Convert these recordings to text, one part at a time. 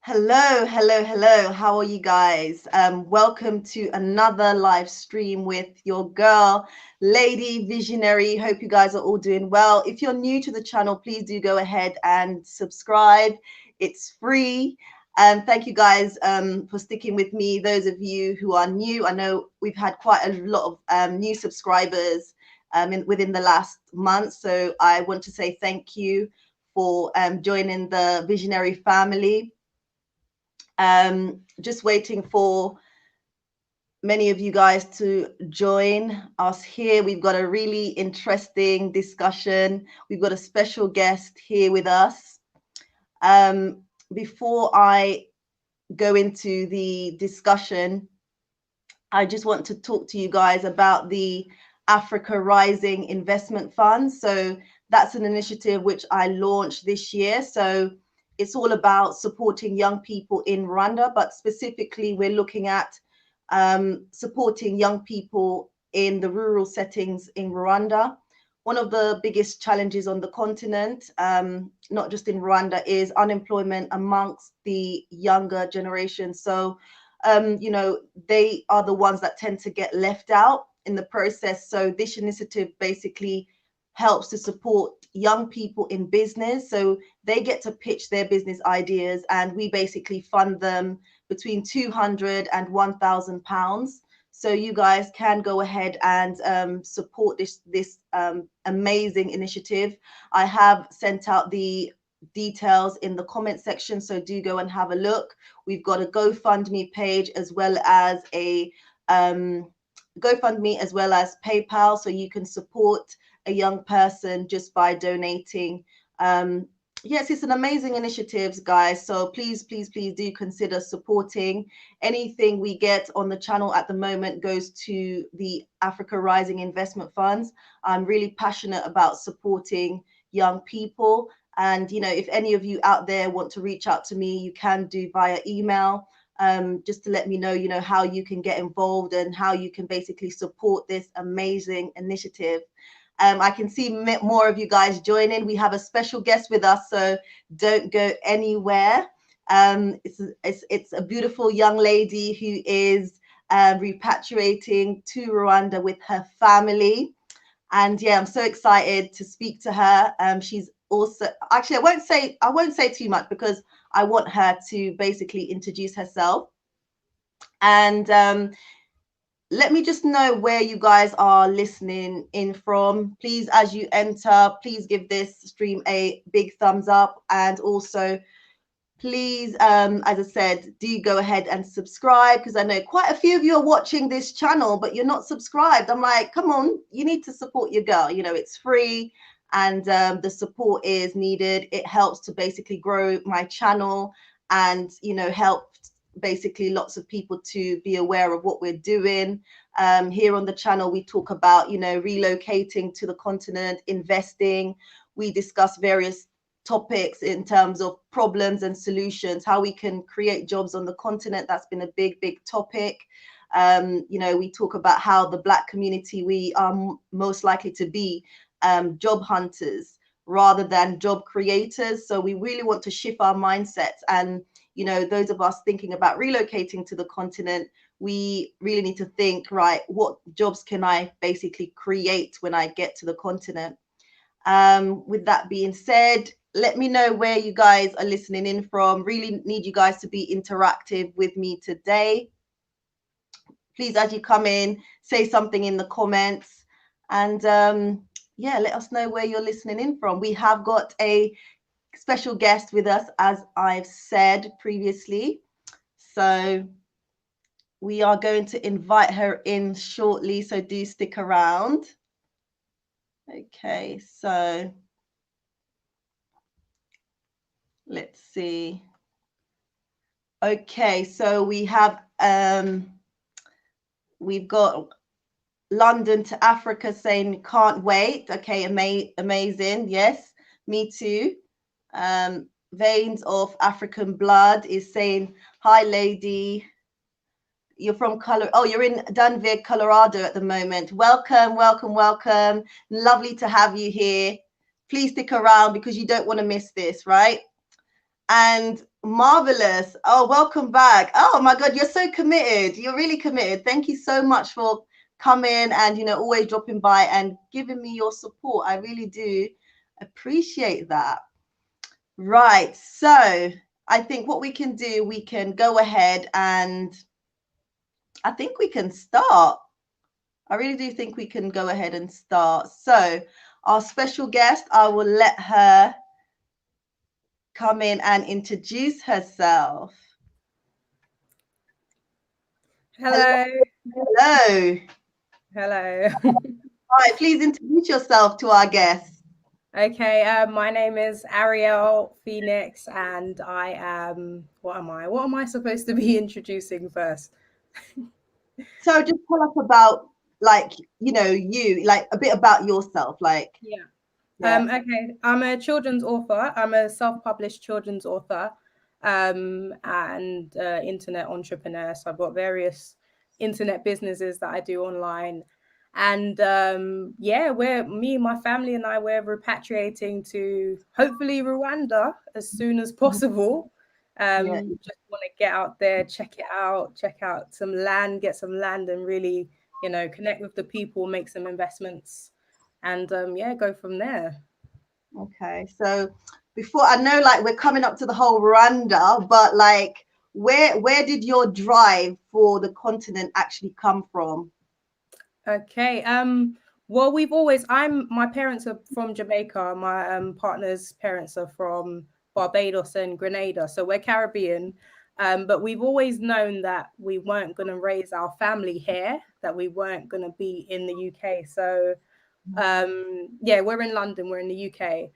Hello, hello, hello. How are you guys? Welcome to another live stream with your girl, Lady Visionary. Hope you guys are all doing well. If you're new to the channel, please do go ahead and subscribe. It's free. And thank you guys for sticking with me. Those of you who are new, I know we've had quite a lot of new subscribers within the last month. So I want to say thank you for joining the Visionary family. Just waiting for many of you guys to join us here. We've got a really interesting discussion. We've got a special guest here with us. Before I go into the discussion, I just want to talk to you guys about the Africa Rising Investment Fund. So that's an initiative which I launched this year. So it's all about supporting young people in Rwanda, but specifically we're looking at supporting young people in the rural settings in Rwanda. One of the biggest challenges on the continent, not just in Rwanda, is unemployment amongst the younger generation. So, they are the ones that tend to get left out in the process. So this initiative basically helps to support young people in business. So they get to pitch their business ideas and we basically fund them between 200 and 1,000 pounds. So you guys can go ahead and support this amazing initiative. I have sent out the details in the comment section, so do go and have a look. We've got a GoFundMe page as well as a GoFundMe as well as PayPal, so you can support a young person just by donating. Yes, it's an amazing initiative, guys. So please, please, please do consider supporting. Anything we get on the channel at the moment goes to the Africa Rising Investment Funds. I'm really passionate about supporting young people. And, if any of you out there want to reach out to me, you can do via email, just to let me know, how you can get involved and how you can basically support this amazing initiative. I can see more of you guys joining. We have a special guest with us, so don't go anywhere. It's a beautiful young lady who is repatriating to Rwanda with her family. And yeah, I'm so excited to speak to her. She's also, actually, I won't say too much because I want her to basically introduce herself. And let me just know where you guys are listening in from. Please, as you enter, please give this stream a big thumbs up. And also, please, as I said, do go ahead and subscribe, because I know quite a few of you are watching this channel, but you're not subscribed. I'm like, come on, you need to support your girl. It's free and the support is needed. It helps to basically grow my channel and, help basically lots of people to be aware of what we're doing. Here on the channel, we talk about, relocating to the continent, investing. We discuss various topics in terms of problems and solutions, how we can create jobs on the continent. That's been a big, big topic. We talk about how the Black community, we are most likely to be job hunters rather than job creators. So we really want to shift our mindsets. And those of us thinking about relocating to the continent, we really need to think, right, what jobs can I basically create when I get to the continent? With that being said, let me know where you guys are listening in from. Really need you guys to be interactive with me today. Please, as you come in, say something in the comments. And yeah, let us know where you're listening in from. We have got a special guest with us, as I've said previously. So we are going to invite her in shortly, so do stick around. Okay, so let's see. Okay, so we have we've got London to Africa saying can't wait. Okay, amazing. Yes, me too. Veins of African blood is saying hi, lady. You're from you're in Denver, Colorado at the moment. Welcome, welcome, welcome. Lovely to have you here. Please stick around because you don't want to miss this, right? And Marvelous. Oh, welcome back. Oh my God, you're so committed. You're really committed. Thank you so much for coming and, you know, always dropping by and giving me your support. I really do appreciate that. Right. So I think what we can do, we can go ahead and I think we can start. I really do think we can go ahead and start. So our special guest, I will let her come in and introduce herself. Hello. Hello. Hello. All right, please introduce yourself to our guests. Okay, my name is Ariel Phoenix, and I am. What am I? What am I supposed to be introducing first? So just tell us about, like, you know, you, like a bit about yourself, like, Yeah. yeah. Okay, I'm a children's author. I'm a self-published children's author, and internet entrepreneur. So I've got various internet businesses that I do online, and yeah, me, my family, and I we're repatriating to hopefully Rwanda as soon as possible. Yeah. Just want to get out there, check out some land, get some land, and really, connect with the people, make some investments and yeah, go from there. Okay. So before I know, like, we're coming up to the whole Rwanda, but like, where did your drive for the continent actually come from? Okay. Well, we've always. My parents are from Jamaica. My partner's parents are from Barbados and Grenada, so we're Caribbean. But we've always known that we weren't going to raise our family here, that we weren't going to be in the UK. So yeah, we're in London, we're in the UK,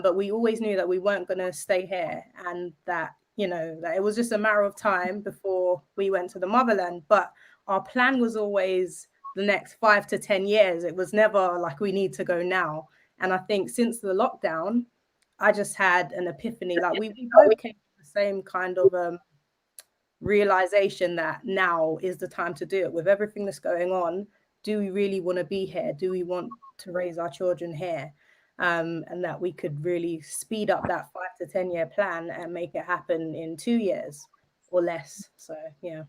but we always knew that we weren't going to stay here, and that that it was just a matter of time before we went to the motherland. But our plan was always the next 5 to 10 years. It was never like we need to go now. And I think since the lockdown, I just had an epiphany. Like we both came to the same kind of realization that now is the time to do it with everything that's going on. Do we really want to be here? Do we want to raise our children here? And that we could really speed up that 5 to 10 year plan and make it happen in 2 years or less. So yeah.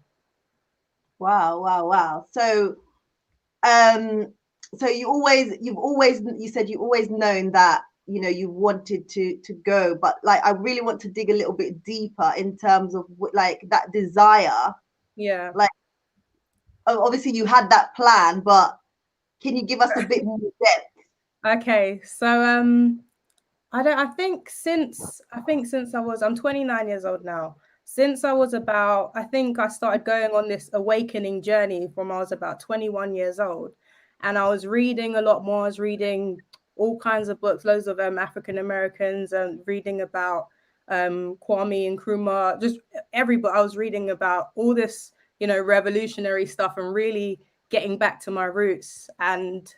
Wow, wow, wow. Um, so you said you always known that, you know, you wanted to go, but like, I really want to dig a little bit deeper in terms of like that desire. Yeah. Like, obviously you had that plan, but can you give us a bit more depth? Okay. So I think since I'm 29 years old now. Since I was about, I think I started going on this awakening journey from I was about 21 years old, and I was reading a lot more. I was reading all kinds of books, loads of African Americans, and reading about Kwame and Nkrumah, just every book. I was reading about all this, revolutionary stuff, and really getting back to my roots. And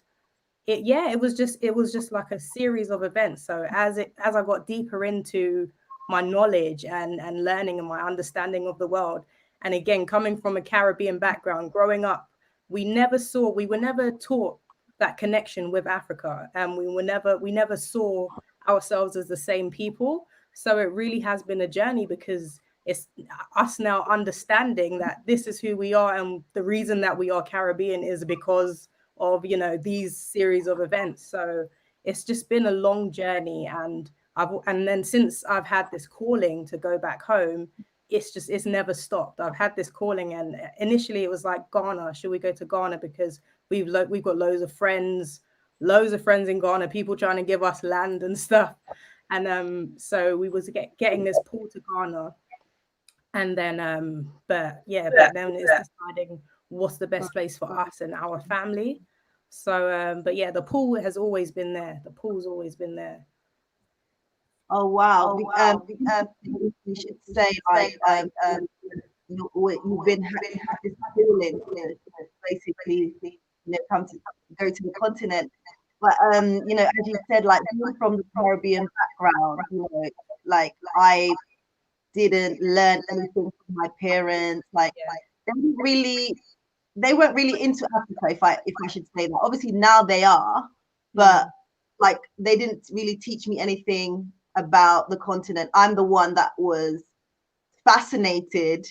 it was just like a series of events. So as I got deeper into my knowledge and learning and my understanding of the world, and again, coming from a Caribbean background, growing up, we were never taught that connection with Africa, and we never saw ourselves as the same people. So it really has been a journey, because it's us now understanding that this is who we are, and the reason that we are Caribbean is because of these series of events. So it's just been a long journey, and then since I've had this calling to go back home, it's never stopped. I've had this calling, and initially it was like, Ghana, should we go to Ghana, because we've got loads of friends in Ghana, people trying to give us land and stuff. And so we was getting this pull to Ghana. And then but then it's deciding what's the best place for us and our family. So but yeah, the pool has always been there. The pool's always been there. Oh wow. You should say like, you've been you have this feeling to basically, you know, come to go to the continent. But you know, as you said, like, being from the Caribbean background, you know, like, I didn't learn anything from my parents. Like, they didn't really, they weren't really into Africa, if I should say that. Obviously now they are, but like, they didn't really teach me anything about the continent. I'm the one that was fascinated,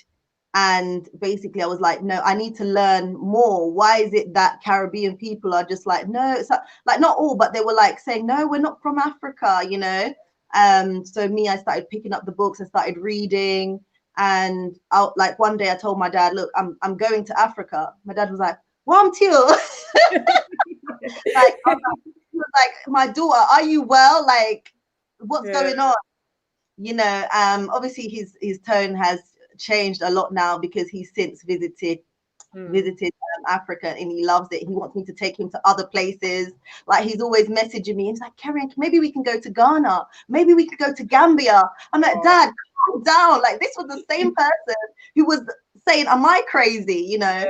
and basically I was like, no, I need to learn more. Why is it that Caribbean people are just like, no, it's like not all, but they were like saying, no, we're not from Africa, you know. So me, I started picking up the books, I started reading, and like one day I told my dad, look, I'm going to Africa. My dad was like, well, I'm teal. Like, he was like, my daughter, are you well? Like, what's going on? You know, obviously his tone has changed a lot now because he's since visited Africa, and he loves it. He wants me to take him to other places. Like, he's always messaging me. He's like, Karen, maybe we can go to Ghana. Maybe we could go to Gambia. I'm like, Dad, calm down. Like, this was the same person who was saying, am I crazy? You know?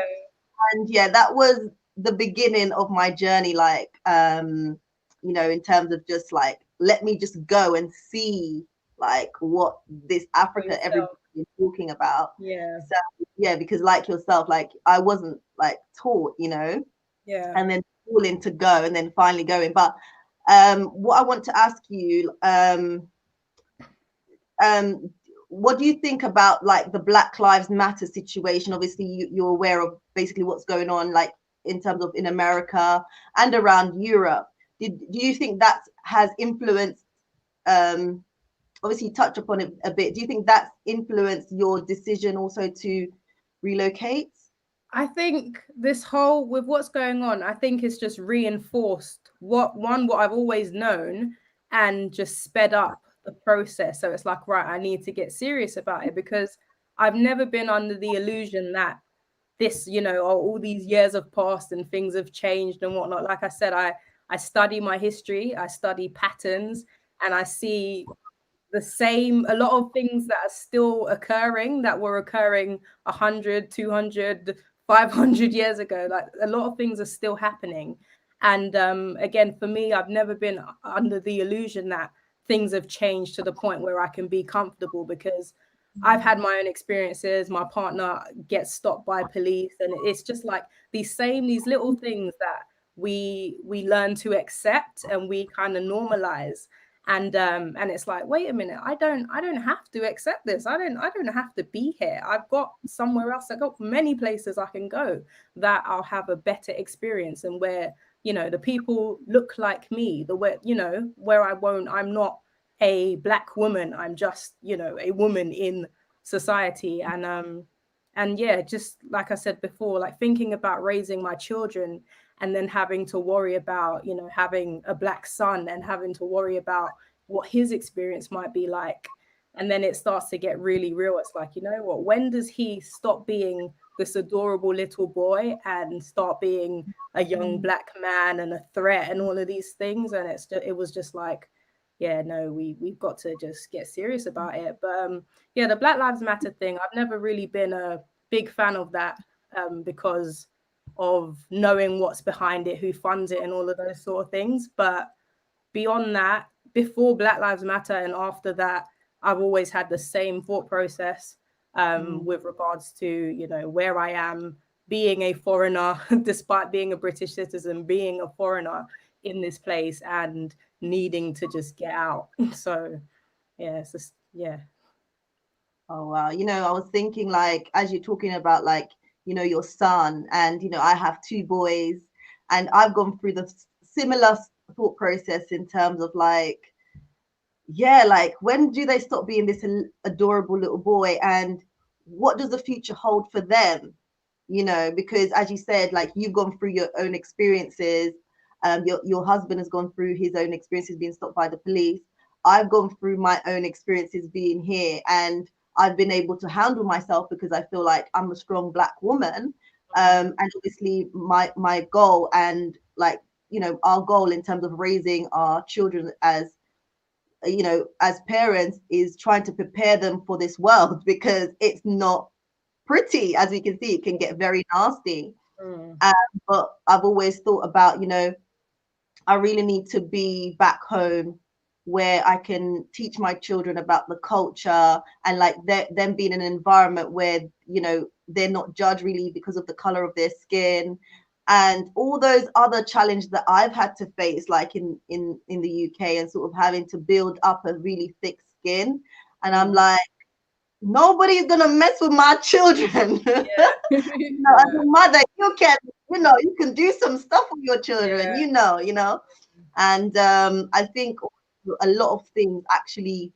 And yeah, that was the beginning of my journey. Like, you know, in terms of just like, let me just go and see like what this Africa everybody is talking about. Yeah. So yeah, because like yourself, like I wasn't like taught, you know, and then falling to go and then finally going. But what I want to ask you, what do you think about like the Black Lives Matter situation? Obviously, you're aware of basically what's going on, like in terms of in America and around Europe. Do you think that has influenced? Obviously, you touched upon it a bit. Do you think that's influenced your decision also to relocate? I think this whole with what's going on, I think it's just reinforced what I've always known, and just sped up the process. So it's like, right, I need to get serious about it, because I've never been under the illusion that this, you know, all these years have passed and things have changed and whatnot. Like I said, I study my history, I study patterns, and I see the same, a lot of things that are still occurring that were occurring 100, 200, 500 years ago. Like, a lot of things are still happening. And again, for me, I've never been under the illusion that things have changed to the point where I can be comfortable, because I've had my own experiences. My partner gets stopped by police, and it's just like these little things that we learn to accept and we kind of normalize. And it's like, wait a minute, I don't have to accept this. I don't have to be here. I've got somewhere else. I've got many places I can go that I'll have a better experience, and where, you know, the people look like me, the way, you know, where I'm not a Black woman, I'm just, you know, a woman in society. And yeah, just like I said before, like thinking about raising my children, and then having to worry about, you know, having a Black son and having to worry about what his experience might be like. And then it starts to get really real. It's like, you know what, when does he stop being this adorable little boy and start being a young Black man and a threat and all of these things? And it was just like, yeah, no, we've got to just get serious about it. But yeah, the Black Lives Matter thing, I've never really been a big fan of that, because of knowing what's behind it, who funds it, and all of those sort of things. But beyond that, before Black Lives Matter and after that, I've always had the same thought process, with regards to, you know, where I am, being a foreigner, despite being a British citizen, being a foreigner in this place and needing to just get out. So yeah, it's just, yeah. Oh wow. You know, I was thinking like as you're talking about like, you know, your son, and you know, I have two boys, and I've gone through the similar thought process in terms of like, yeah, like when do they stop being this adorable little boy, and what does the future hold for them? You know, because as you said, like you've gone through your own experiences, your husband has gone through his own experiences being stopped by the police. I've gone through my own experiences being here, and I've been able to handle myself because I feel like I'm a strong Black woman. And obviously my goal, and like, you know, our goal in terms of raising our children as, you know, as parents, is trying to prepare them for this world, because it's not pretty. As we can see, it can get very nasty. But I've always thought about, you know, I really need to be back home where I can teach my children about the culture, and like them being in an environment where, you know, they're not judged really because of the color of their skin. and all those other challenges that I've had to face, like in the UK, and sort of having to build up a really thick skin. And I'm like, nobody's gonna mess with my children. Yeah. As a mother, you can, you can do some stuff with your children, And I think a lot of things actually,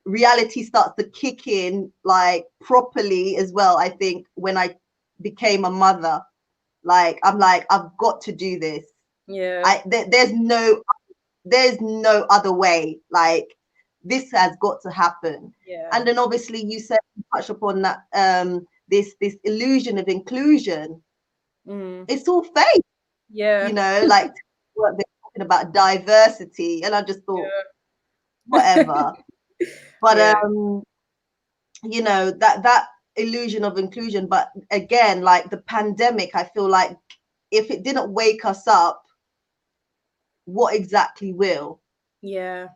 reality starts to kick in like properly as well. I think when I became a mother, like I'm like, I've got to do this. Yeah. There's no other way. Like, this has got to happen. Yeah. And then obviously you said, you touched upon that, this illusion of inclusion. It's all fake, Yeah. like what they're talking about diversity, and I just thought, whatever. But Yeah. that illusion of inclusion. But again, like the pandemic, I feel like if it didn't wake us up, what exactly will? Yeah.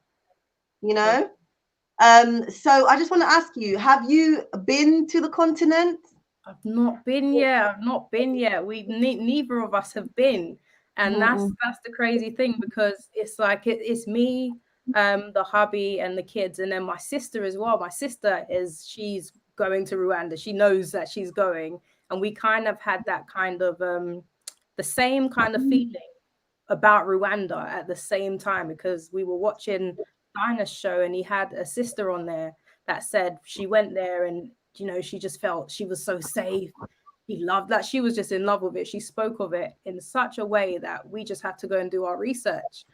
So I just want to ask you, have you been to the continent? I've not been yet. I've not been yet. Neither of us have been, and that's the crazy thing, because it's like it's me, the hubby, and the kids, and then my sister as well. My sister she's going to Rwanda. She knows that she's going, and we kind of had that kind of the same kind of feeling about Rwanda at the same time, because we were watching Dinah's show, and he had a sister on there that said she went there, and she just felt she was so safe. He loved that. She was just in love with it. She spoke of it in such a way that we just had to go and do our research.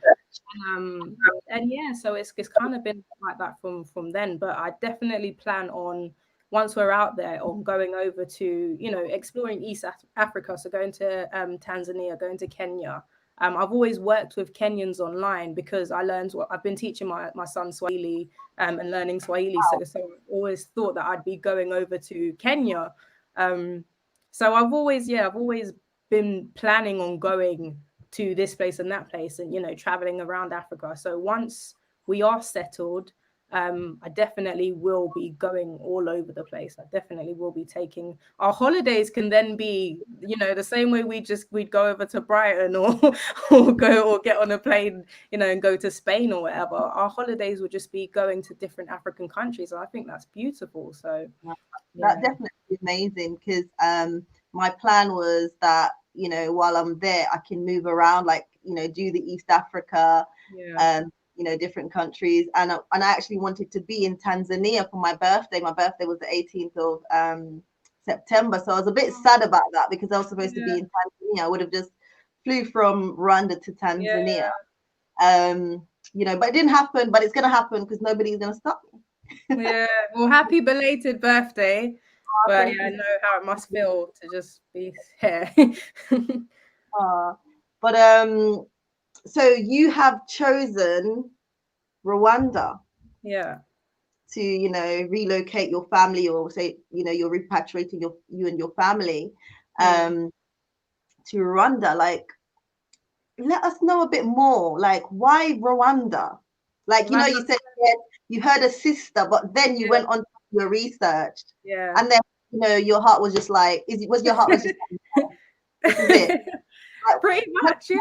And yeah, so it's kind of been like that from then. But I definitely plan on, once we're out there, on going over to exploring East Africa. So going to Tanzania, going to Kenya. I've always worked with Kenyans online, because I learned I've been teaching my son Swahili and learning Swahili. So I always thought that I'd be going over to Kenya. So I've always been planning on going to this place and that place, and traveling around Africa. So once we are settled, I definitely will be going all over the place. I definitely will be taking our holidays. Can then be the same way we'd go over to Brighton or or get on a plane and go to Spain or whatever. Our holidays would just be going to different African countries, and I think that's beautiful. So that definitely is amazing, because my plan was that while I'm there, I can move around, like do the East Africa, different countries. And I actually wanted to be in Tanzania for my birthday. My birthday was the 18th of September, so I was a bit sad about that, because I was supposed to be in Tanzania. I would have just flew from Rwanda to Tanzania. But it didn't happen. But it's going to happen, because nobody's going to stop me. Well, happy belated birthday. But I know how it must feel to just be here. But so you have chosen Rwanda to relocate your family, or say you're repatriating you and your family to Rwanda. Like, let us know a bit more, like, why Rwanda? Like, you said you heard a sister, but then you went on your research, and then your heart was just like, your heart was just like, this is it? Like, pretty much, yeah.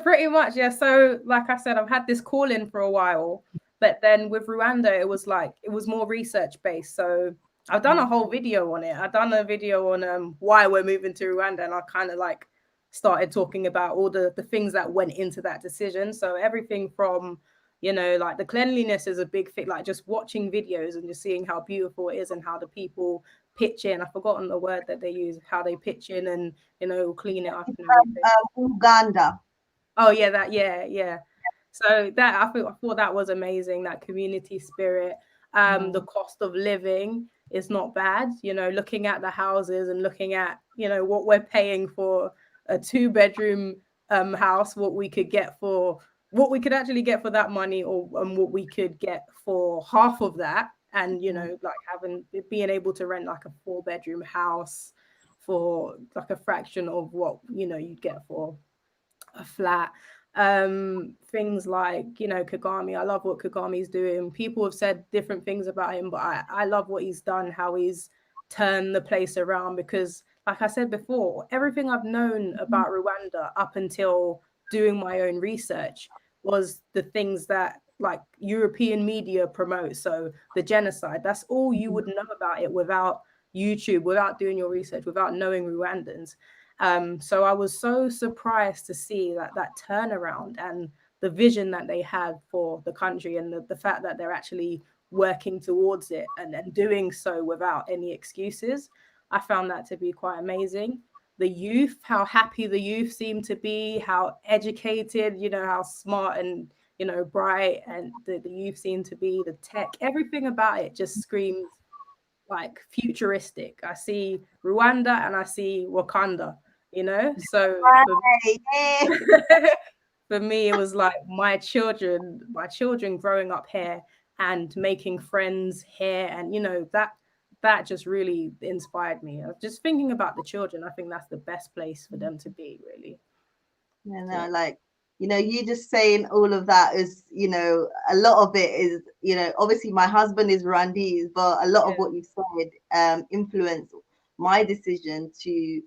Pretty much, yeah. So like I said, I've had this call in for a while, but then with Rwanda, it was more research based. So I've done a whole video on it. I've done a video on why we're moving to Rwanda, and I kind of like started talking about all the things that went into that decision. So everything from like the cleanliness is a big thing, like just watching videos and just seeing how beautiful it is, and how the people pitch in. I've forgotten the word that they use, how they pitch in and clean it up and everything. Uganda. Oh yeah, yeah. So that I thought that was amazing, that community spirit. The cost of living is not bad, looking at the houses and looking at what we're paying for a 2-bedroom house, what we could actually get for that money, or what we could get for half of that. And like being able to rent like a 4-bedroom house for like a fraction of what you'd get for a flat. Things like Kagame. I love what Kagame's doing. People have said different things about him, but I love what he's done, how he's turned the place around, because like I said before, everything I've known about Rwanda up until doing my own research was the things that like European media promote. So the genocide, that's all you would know about it without YouTube, without doing your research, without knowing Rwandans. So I was so surprised to see that turnaround and the vision that they had for the country, and the fact that they're actually working towards it, and doing so without any excuses. I found that to be quite amazing. The youth, how happy the youth seem to be, how educated, how smart and, bright, and the youth seem to be, the tech, everything about it just screams like futuristic. I see Rwanda and I see Wakanda, so Yeah. for me it was like my children growing up here and making friends here, and that just really inspired me. I was just thinking about the children. I think that's the best place for them to be, really. No, like, you just saying all of that is, a lot of it is, obviously my husband is Rwandese, but a lot of what you've said influenced my decision to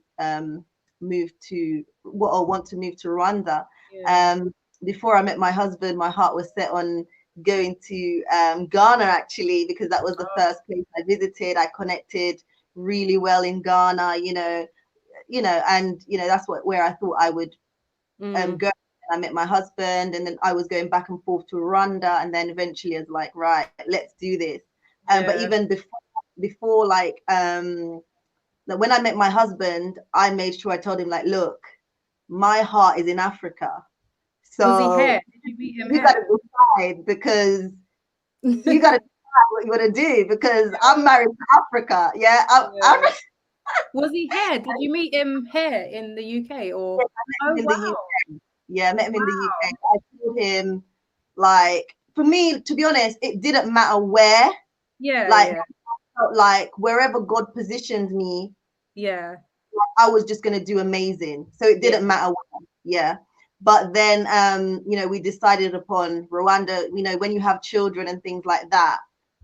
move to want to move to Rwanda. Before I met my husband, my heart was set on going to Ghana, actually, because that was the first place I visited. I connected really well in Ghana, and that's where I thought I would go. I met my husband, and then I was going back and forth to Rwanda, and then eventually I was like, right, let's do this. But even before like when I met my husband, I made sure I told him, like, look, my heart is in Africa. So was he here? Did you meet him you got to decide, because you got to decide what you want to do, because I'm married to Africa. Yeah. Was he here? Did you meet him here in the UK, or? I met him in the UK. Yeah, I met him in the UK. I told him, like, for me, to be honest, it didn't matter where. I felt like wherever God positioned me, I was just gonna do amazing. So it didn't matter where. Yeah. But then we decided upon Rwanda. When you have children and things like that,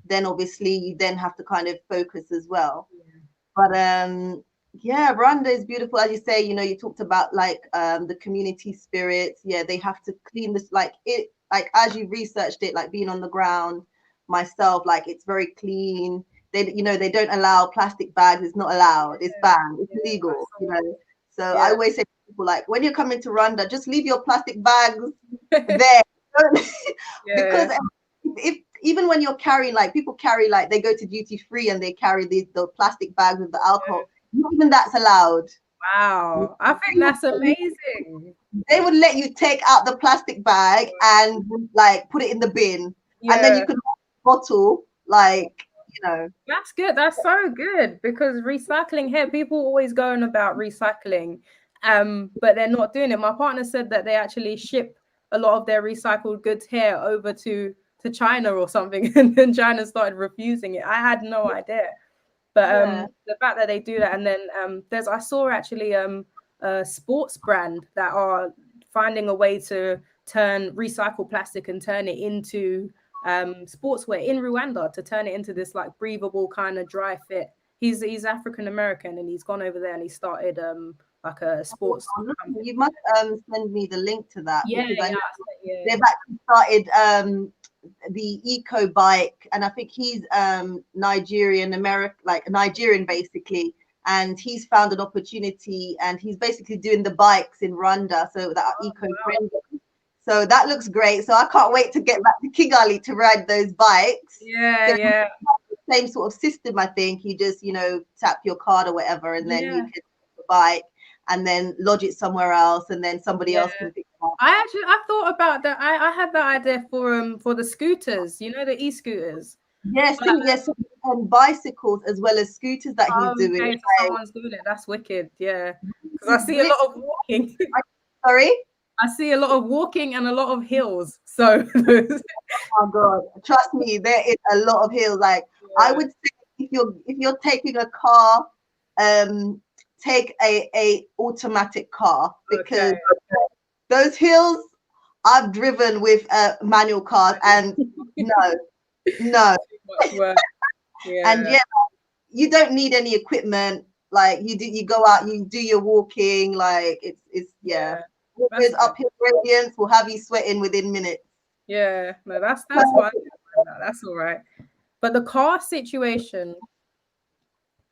then obviously you then have to kind of focus as well. But Rwanda is beautiful, as you say. You talked about like the community spirit. Yeah, they have to clean this, like as you researched it, like being on the ground myself, like it's very clean. They don't allow plastic bags. It's not allowed. It's banned. It's illegal. So I always say to people, like, when you're coming to Rwanda, just leave your plastic bags there. Because if even when you're carrying, like, people carry, like, they go to duty free and they carry the plastic bags with the alcohol. Not even that's allowed. Wow, I think that's amazing. They would let you take out the plastic bag and like put it in the bin, and then you can bottle, like, That's good. That's so good, because recycling here, people always going about recycling, but they're not doing it. My partner said that they actually ship a lot of their recycled goods here over to China or something, and then China started refusing it. I had no idea. But the fact that they do that, and then I saw actually a sports brand that are finding a way to turn recycled plastic and turn it into sportswear in Rwanda, to turn it into this like breathable kind of dry fit. He's African American, and he's gone over there and he started like a sports company. You must send me the link to that, because I know they've actually started the eco bike, and I think he's Nigerian basically, and he's found an opportunity, and he's basically doing the bikes in Rwanda, so that are eco-friendly. So that looks great. So I can't wait to get back to Kigali to ride those bikes. Same sort of system, I think. You just, tap your card or whatever, and then you can the bike and then lodge it somewhere else, and then somebody else can pick it up. I thought about that. I had that idea for the scooters, the e-scooters. Yes, and bicycles as well as scooters that he's doing. Okay, so someone's doing it. That's wicked. Yeah, because I see a lot of walking. Sorry? I see a lot of walking and a lot of hills. So oh God, trust me, there is a lot of hills. Like, I would say, if you're taking a car, take a automatic car, because those hills, I've driven with manual cars, and no. And you don't need any equipment. Like you go out, you do your walking. Like it's Yeah, that's Those good. uphill gradients will have you sweating within minutes. Yeah, no, that's fine. That's all right. But the car situation,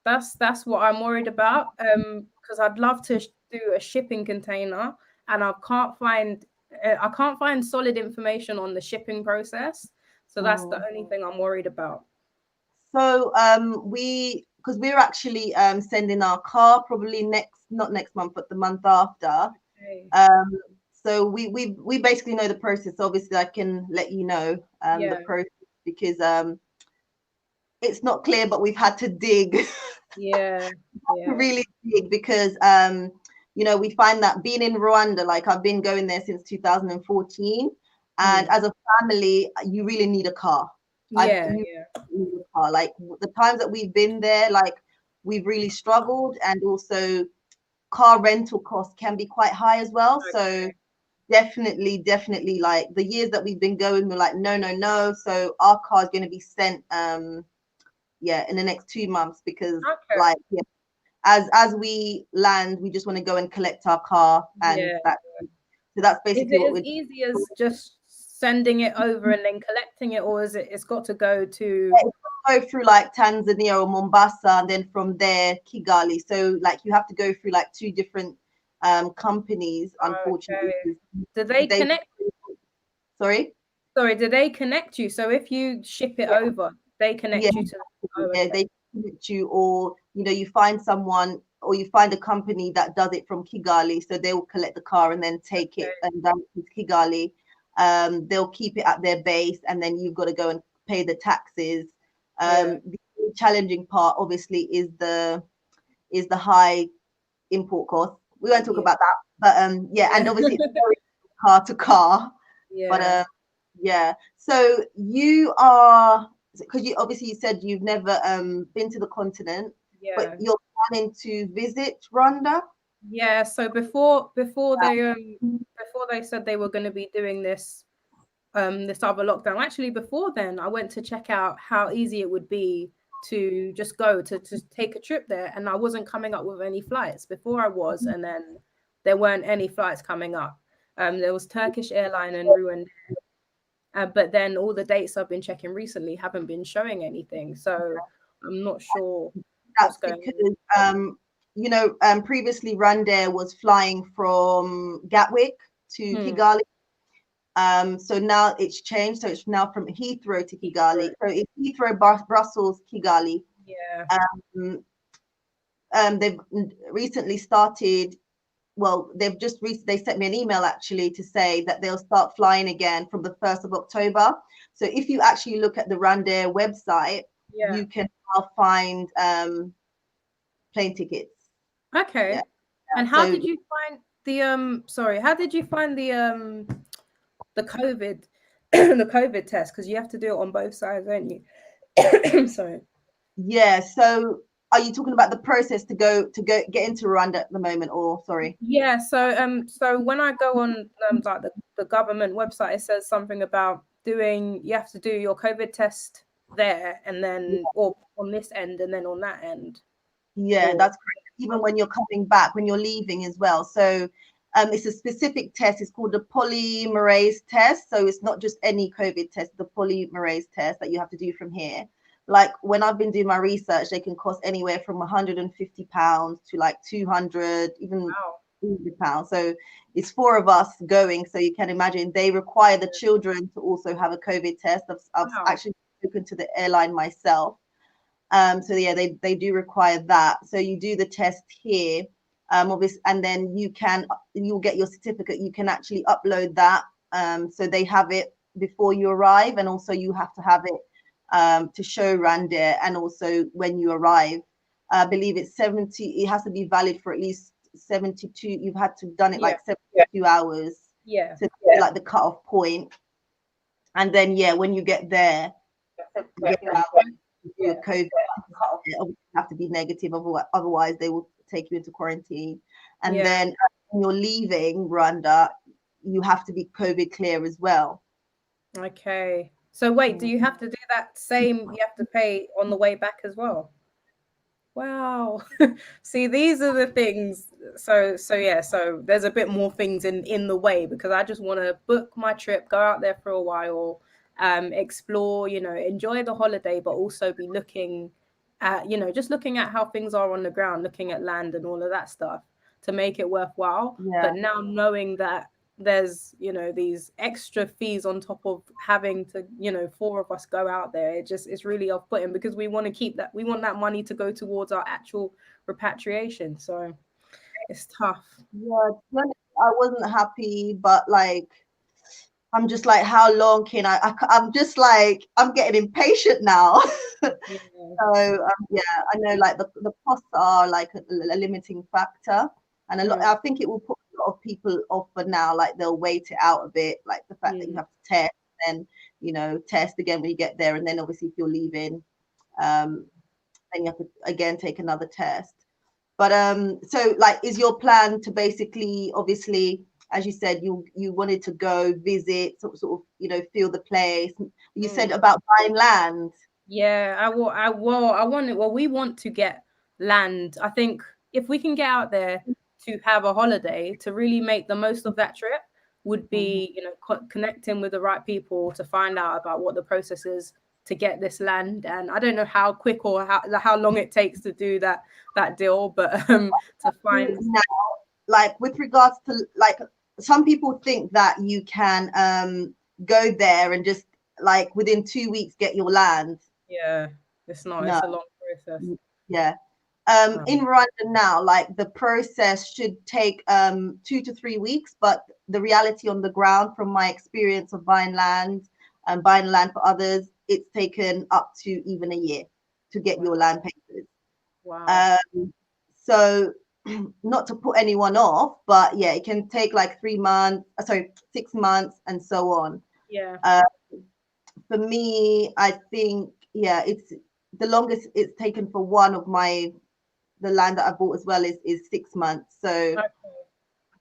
that's what I'm worried about. Because I'd love to do a shipping container, and I can't find solid information on the shipping process. So that's the only thing I'm worried about. So because we're actually sending our car probably not next month, but the month after. Okay. So we basically know the process. Obviously, I can let you know the Yeah. process because it's not clear, but we've had to dig. Yeah. Yeah. Really dig because we find that being in Rwanda, like I've been going there since 2014, and as a family, you really need a car. Yeah. You Yeah. need a car. Like the times that we've been there, like we've really struggled, and also car rental costs can be quite high as well. So Okay. definitely, like the years that we've been going, we're like, no, no, no. So our car is going to be sent, in the next 2 months because, Okay. like, yeah, as we land, we just want to go and collect our car, and Yeah. that's Is basically it what as we're. easy as just sending it over and then collecting it, or it's got to go to? Go through like Tanzania or Mombasa, and then from there Kigali. So like you have to go through like two different companies, unfortunately. Okay. Do they They connect? sorry. Sorry, do they connect you? So if you ship it Yeah, over, they yeah, connect you to. Oh, yeah. okay. They connect you, or you find someone, or you find a company that does it from Kigali. So they will collect the car and then take it Okay. and dump it to Kigali. They'll keep it at their base, and then you've got to go and pay the taxes. Yeah. The challenging part, obviously, is the high import cost. We won't talk Yeah. about that, but yeah, and obviously it's very car to car. But Yeah. yeah, so you are, because you obviously you said you've never been to the continent, but Yeah. you're planning to visit Rwanda. Yeah. So before they said they were going to be doing this other lockdown. Actually, before then, I went to check out how easy it would be to just go to take a trip there, and I wasn't coming up with any flights. Before I was, and then there weren't any flights coming up. There was Turkish airline and Rwanda, but then all the dates I've been checking recently haven't been showing anything. So I'm not sure what's That's going on. because previously Rwanda was flying from Gatwick to Hmm. Kigali. So now it's changed. So it's now from Heathrow to Kigali. Right. So it's Heathrow, Brussels, Kigali. Yeah. Um, they've recently started. Well, they sent me an email actually to say that they'll start flying again from the 1st of October. So if you actually look at the Rwandair website, Yeah. you can now find plane tickets. Yeah. Okay. And how So did you find the sorry, how did you find the COVID the COVID test? Because you have to do it on both sides, don't you? Sorry. yeah. So are you talking about the process to go get into Rwanda at the moment, or sorry? Yeah, so when I go on like the government website, it says something about you have to do your COVID test there and then or on this end and then on that end. Yeah, Or that's correct. Even when you're coming back, when you're leaving as well. So it's a specific test. It's called the polymerase test. So it's not just any COVID test, the polymerase test that you have to do from here. Like when I've been doing my research, they can cost anywhere from £150 to like 200, even wow. £300. So it's four of us going. So you can imagine they require the children to also have a COVID test. I've Wow. actually spoken to the airline myself. So yeah, they do require that. So you do the test here, obviously, and then you'll get your certificate. You can actually upload that. So they have it before you arrive, and also you have to have it to show Rwanda, and also when you arrive. I believe it's 70. It has to be valid for at least 72. You've had to have done it Yeah. like 72 hours Yeah. to be like the cutoff point. And then yeah, when you get there, yeah, you do a COVID. You have to be negative, otherwise they will take you into quarantine. And Yeah. then when you're leaving Rwanda, you have to be COVID clear as well. Okay. So wait, do you have to do that same you have to pay on the way back as well? Wow. See, these are the things. So yeah, so there's a bit more things in the way, because I just want to book my trip, go out there for a while, explore, enjoy the holiday, but also be looking at, just looking at how things are on the ground, looking at land and all of that stuff to make it worthwhile. Yeah. But now knowing that there's, these extra fees on top of having to, four of us go out there, it's really off-putting, because we want to keep that, we want that money to go towards our actual repatriation. So it's tough. Yeah, to be honest, I wasn't happy, but like I'm just like, how long can I'm just like, I'm getting impatient now. Yeah. So yeah, I know like the costs are like a limiting factor, and a lot. Mm, I think it will put a lot of people off for now. Like they'll wait it out a bit, like the fact that you mm, have to test, then test again when you get there, and then obviously if you're leaving, um, then you have to again take another test. But so like, is your plan to basically, obviously, as you said, you wanted to go visit, sort of, feel the place. You said mm. about buying land. Yeah, I want it. Well, we want to get land. I think if we can get out there to have a holiday, to really make the most of that trip, would Mhm. be, connecting with the right people to find out about what the process is to get this land. And I don't know how quick or how long it takes to do that deal, but to find. Now, like with regards to like, some people think that you can go there and just like within 2 weeks get your land. Yeah, it's not. No, It's a long process. yeah. No. In Rwanda now, like the process should take 2 to 3 weeks, but the reality on the ground, from my experience of buying land and buying land for others, it's taken up to even a year to get your Wow. land papers. Wow. Um, so not to put anyone off, but yeah, it can take like 3 months, sorry, 6 months, and so on. Yeah. Uh, for me, I think, yeah, it's the longest it's taken for one of the land that I bought as well is 6 months. So Okay.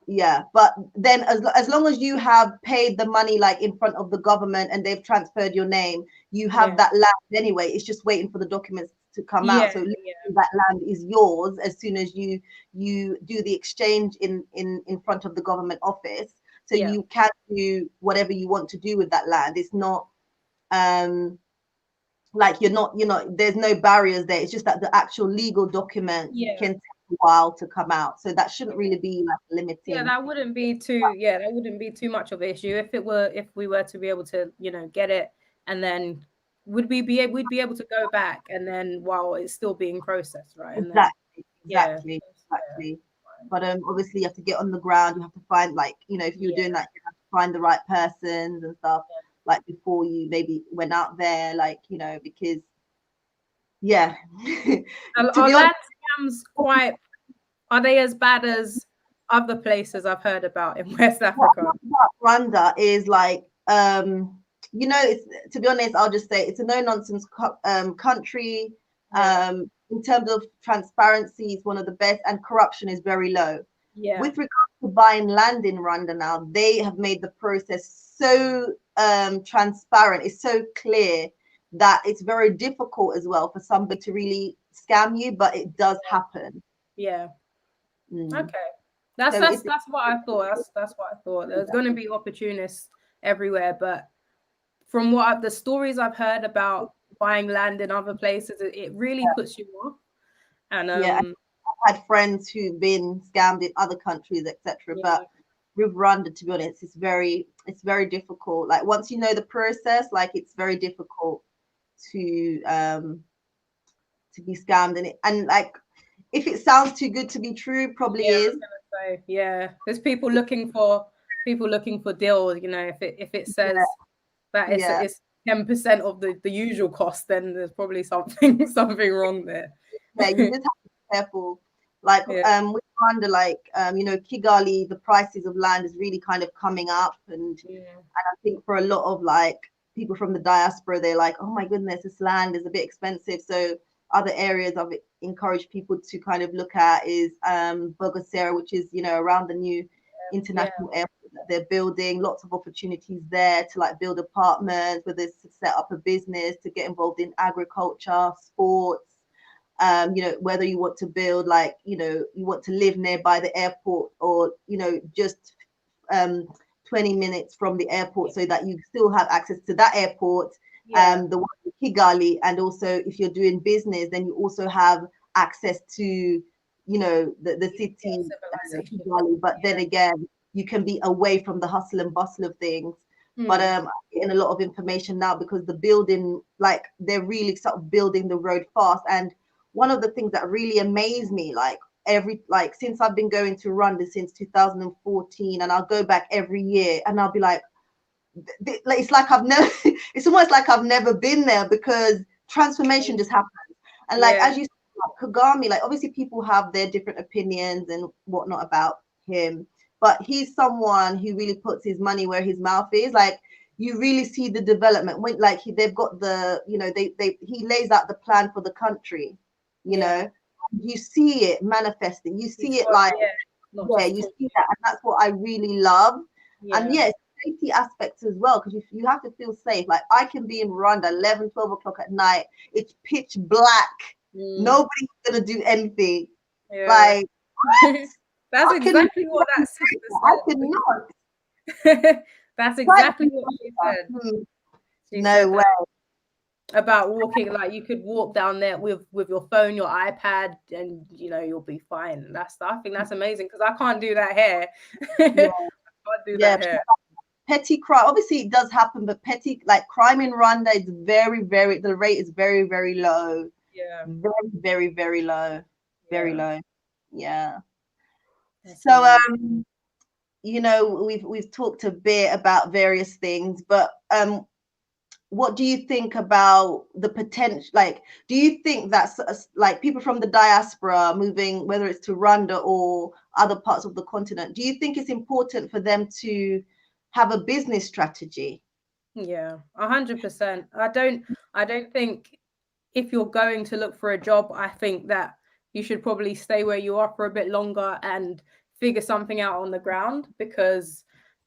yeah, but then as long as you have paid the money like in front of the government and they've transferred your name, you have Yeah. that land anyway. It's just waiting for the documents to come out. Yeah. So Yeah. that land is yours as soon as you do the exchange in front of the government office. So Yeah. you can do whatever you want to do with that land. It's not um like there's no barriers there. It's just that the actual legal document Yeah. can take a while to come out. So that shouldn't really be like Yeah, limiting. that wouldn't be too, yeah, that wouldn't be too much of an issue if we were to be able to, get it, and then we'd be able to go back, and then while it's still being processed, right? And then Exactly, yeah, exactly, yeah, exactly. But obviously you have to get on the ground. You have to find, like, if you're yeah, doing that, you have to find the right persons and stuff, like before you maybe went out there, like, because yeah. yeah. To Are be honest, land scams quite, are they as bad as other places I've heard about in West what I Africa? love about Rwanda is like, it's, to be honest, I'll just say it's a no nonsense country. Yeah, In terms of transparency, it's one of the best, and corruption is very low. yeah, With regards to buying land in Rwanda now, they have made the process so transparent. It's so clear that it's very difficult as well for somebody to really scam you, but it does happen. yeah. Mm. Okay. That's So that's it's that's what I thought. That's what I thought. There's going to be opportunists everywhere, but from the stories I've heard about buying land in other places, it really puts you off. And yeah, I've had friends who've been scammed in other countries, etc. But yeah, with Rwanda, to be honest, it's very difficult. Like once you know the process, like it's very difficult to um to be scammed, and like if it sounds too good to be true, probably yeah, I is. was gonna say, yeah. There's people looking for deals. If it says that Yeah, it's 10% of the usual cost, then there's probably something something wrong there. yeah, you just have to be careful. Like Yeah, with Rwanda, like Kigali, the prices of land is really kind of coming up, and yeah, I think for a lot of like people from the diaspora, they're like, oh my goodness, this land is a bit expensive. So other areas I've encouraged people to kind of look at is Bogosera, which is around the new yeah, international airport that they're building. Lots of opportunities there to like build apartments, whether it's to set up a business, to get involved in agriculture, sports. you know, whether you want to build, like, you know, you want to live nearby the airport, or, you know, just 20 minutes from the airport, so that you still have access to that airport, the one in Kigali. And also, if you're doing business, then you also have access to, you know, the city, Kigali. But then again, you can be away from the hustle and bustle of things. But I'm getting a lot of information now, because the building, like, they're really sort of building the road fast. And one of the things that really amazed me, like, since I've been going to Rwanda since 2014, and I'll go back every year, and I'll be like, it's like I've never it's almost like I've never been there, because transformation just happens. And like, as you said, like, Kagame, like, obviously people have their different opinions and whatnot about him, but he's someone who really puts his money where his mouth is. Like, you really see the development when, like, they've got the, you know, he lays out the plan for the country, you know, you see it manifesting, you see it, like, you see that, and that's what I really love. And yes, safety aspects as well, because you have to feel safe. Like, I can be in Rwanda 11, 12 o'clock at night, it's pitch black, nobody's gonna do anything. Like, that's exactly what that sister said. I cannot. That's exactly what she said. She no said way. About walking, like, you could walk down there with your phone, your iPad, and, you know, you'll be fine. I think that's amazing, because I can't do that here. I can't do that here. Petty crime, obviously it does happen, but petty, like, crime in Rwanda is very, very, the rate is very, very low. Very, very, very low. Very low. That's so amazing. You know, we've talked a bit about various things, but what do you think about the potential? Like, do you think that's like people from the diaspora moving, whether it's to Rwanda or other parts of the continent, do you think it's important for them to have a business strategy? 100%. I don't think, if you're going to look for a job, I think that you should probably stay where you are for a bit longer and figure something out on the ground. Because,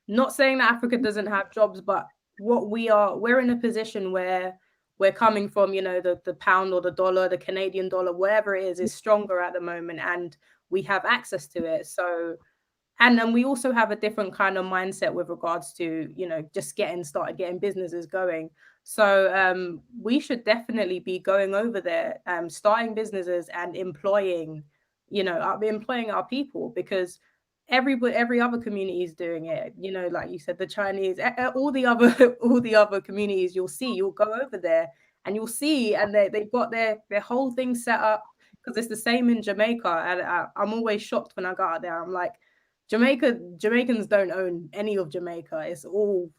not saying that Africa doesn't have jobs, but we're in a position where we're coming from, you know, the pound or the dollar, the Canadian dollar, wherever it is stronger at the moment, and we have access to it. So, and then we also have a different kind of mindset with regards to, you know, just getting businesses going. So we should definitely be going over there, starting businesses and employing our people, because every other community is doing it. You know, like you said, the Chinese, all the other communities, you'll go over there and you'll see, and they've got their whole thing set up, because it's the same in Jamaica. And I'm always shocked when I go out there. I'm like, Jamaicans don't own any of Jamaica. It's all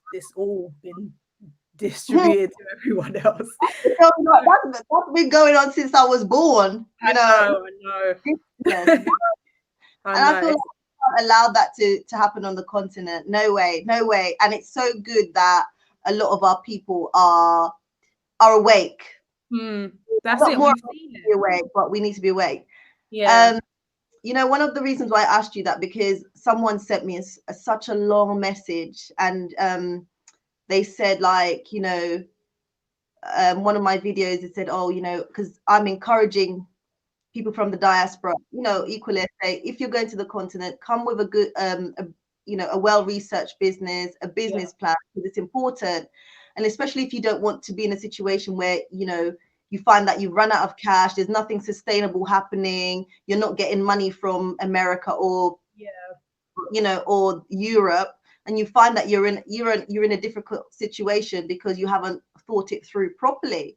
been distributed to everyone else. That's been going on since I was born. You know. I know. And I feel like we can't allow that to happen on the continent. No way, no way. And it's so good that a lot of our people are awake. That's it. More awake, but we need to be awake. You know, one of the reasons why I asked you that, because someone sent me such a long message, and they said, like, you know, one of my videos, it said, oh, you know, because I'm encouraging people from the diaspora, you know, equally, I say, if you're going to the continent, come with a good, you know, a well-researched business plan, because it's important. And especially if you don't want to be in a situation where, you know, you find that you've run out of cash, there's nothing sustainable happening, you're not getting money from America or, you know, or Europe, and you find that you're in a difficult situation because you haven't thought it through properly.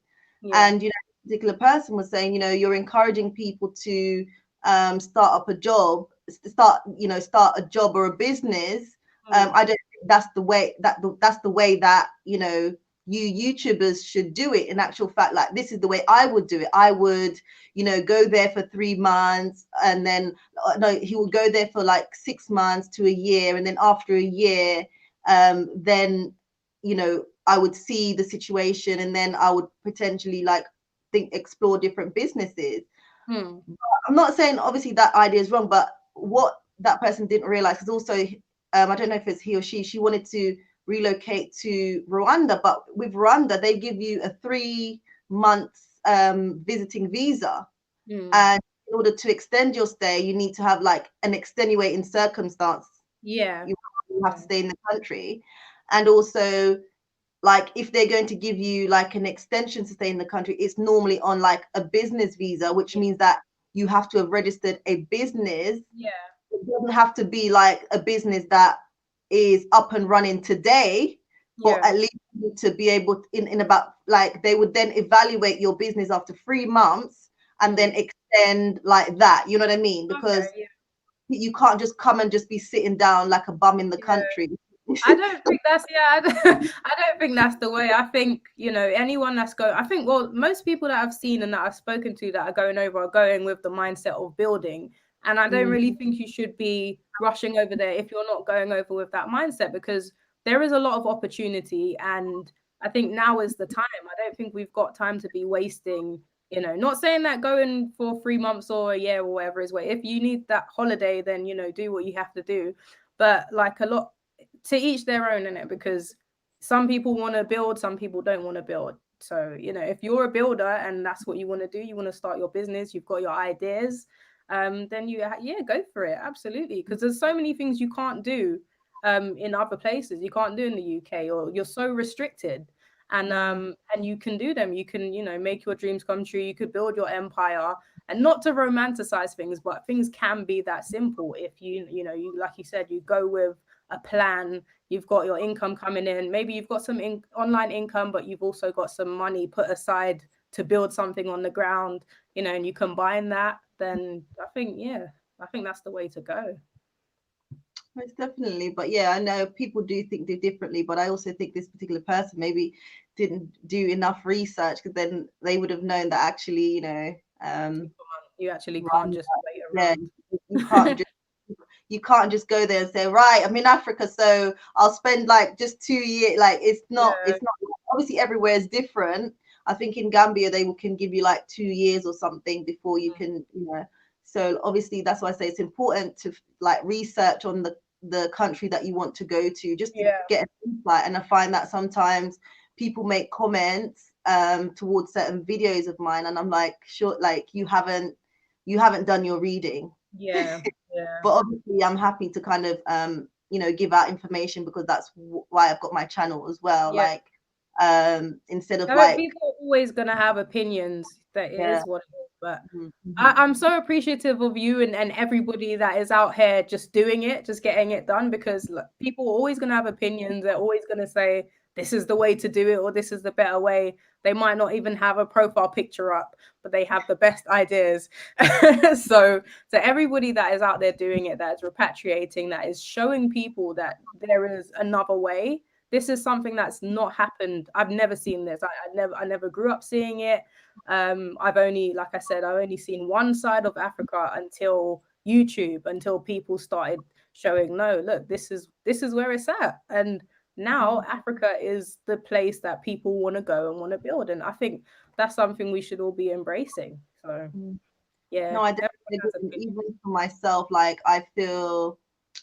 And, you know, a particular person was saying, you know, you're encouraging people to start a job or a business. I don't think that's the way that, you know, you YouTubers should do it. In actual fact, like, this is the way I would do it. I would, you know, go there for 3 months, and then he would go there for like 6 months to a year, and then after a year, then, you know, I would see the situation, and then I would potentially explore different businesses. I'm not saying obviously that idea is wrong, but what that person didn't realize is also, I don't know if it's he or she wanted to relocate to Rwanda, but with Rwanda, they give you a 3 months visiting visa. Mm. And in order to extend your stay, you need to have like an extenuating circumstance. Yeah. You have to Yeah. stay in the country. And also, like if they're going to give you like an extension to stay in the country, it's normally on like a business visa, which Yeah. means that you have to have registered a business. Yeah. It doesn't have to be like a business that is up and running today, but Yeah. at least to be able to, in about like they would then evaluate your business after 3 months and then Mm. extend like that. You know what I mean? Because Okay. you can't just come and just be sitting down like a bum in the Yeah. country. I don't think that's I don't think that's the way. I think, anyone that's I think, well, most people that I've seen and that I've spoken to that are going over are going with the mindset of building. And I don't Mm, really think you should be rushing over there if you're not going over with that mindset, because there is a lot of opportunity, and I think now is the time. I don't think we've got time to be wasting, not saying that going for 3 months or a year or whatever is way. If you need that holiday, then do what you have to do. But like a lot, to each their own in it, because some people want to build, some people don't want to build. So if you're a builder and that's what you want to do, you want to start your business, you've got your ideas, then yeah, go for it, absolutely, because there's so many things you can't do in other places, you can't do in the UK, or you're so restricted. And you can do them, you can make your dreams come true, you could build your empire. And not to romanticize things, but things can be that simple if you like you said, you go with a plan. You've got your income coming in. Maybe you've got some online income, but you've also got some money put aside to build something on the ground, and you combine that, then I think that's the way to go. most definitely. But yeah, I know people do think differently, but I also think this particular person maybe didn't do enough research, because then they would have known that actually, You actually can't run, just wait yeah, around. you can't just you can't just go there and say, right, I'm in Africa, so I'll spend like just 2 years. Like Yeah, it's not obviously everywhere is different. I think in Gambia they can give you like 2 years or something before you can, So obviously that's why I say it's important to like research on the country that you want to go to, just to yeah, get an insight. And I find that sometimes people make comments towards certain videos of mine, and I'm like, sure, like you haven't done your reading. yeah, yeah. But obviously I'm happy to kind of give out information, because that's why I've got my channel as well, Yeah. like instead of I know like, people are always going to have opinions. That it yeah. is what it is. But Mm-hmm. I'm so appreciative of you and everybody that is out here just doing it, just getting it done, because look, people are always going to have opinions. They're always going to say, this is the way to do it, or this is the better way. They might not even have a profile picture up, but they have the best ideas. So everybody that is out there doing it, that is repatriating, that is showing people that there is another way. This is something that's not happened. I've never seen this. I never grew up seeing it. I've only, like I said, I've only seen one side of Africa until YouTube, until people started showing, no, look, this is where it's at. And now Africa is the place that people want to go and want to build. And I think that's something we should all be embracing. So yeah, No, I everyone definitely has do. opinions. Even for myself, like I feel,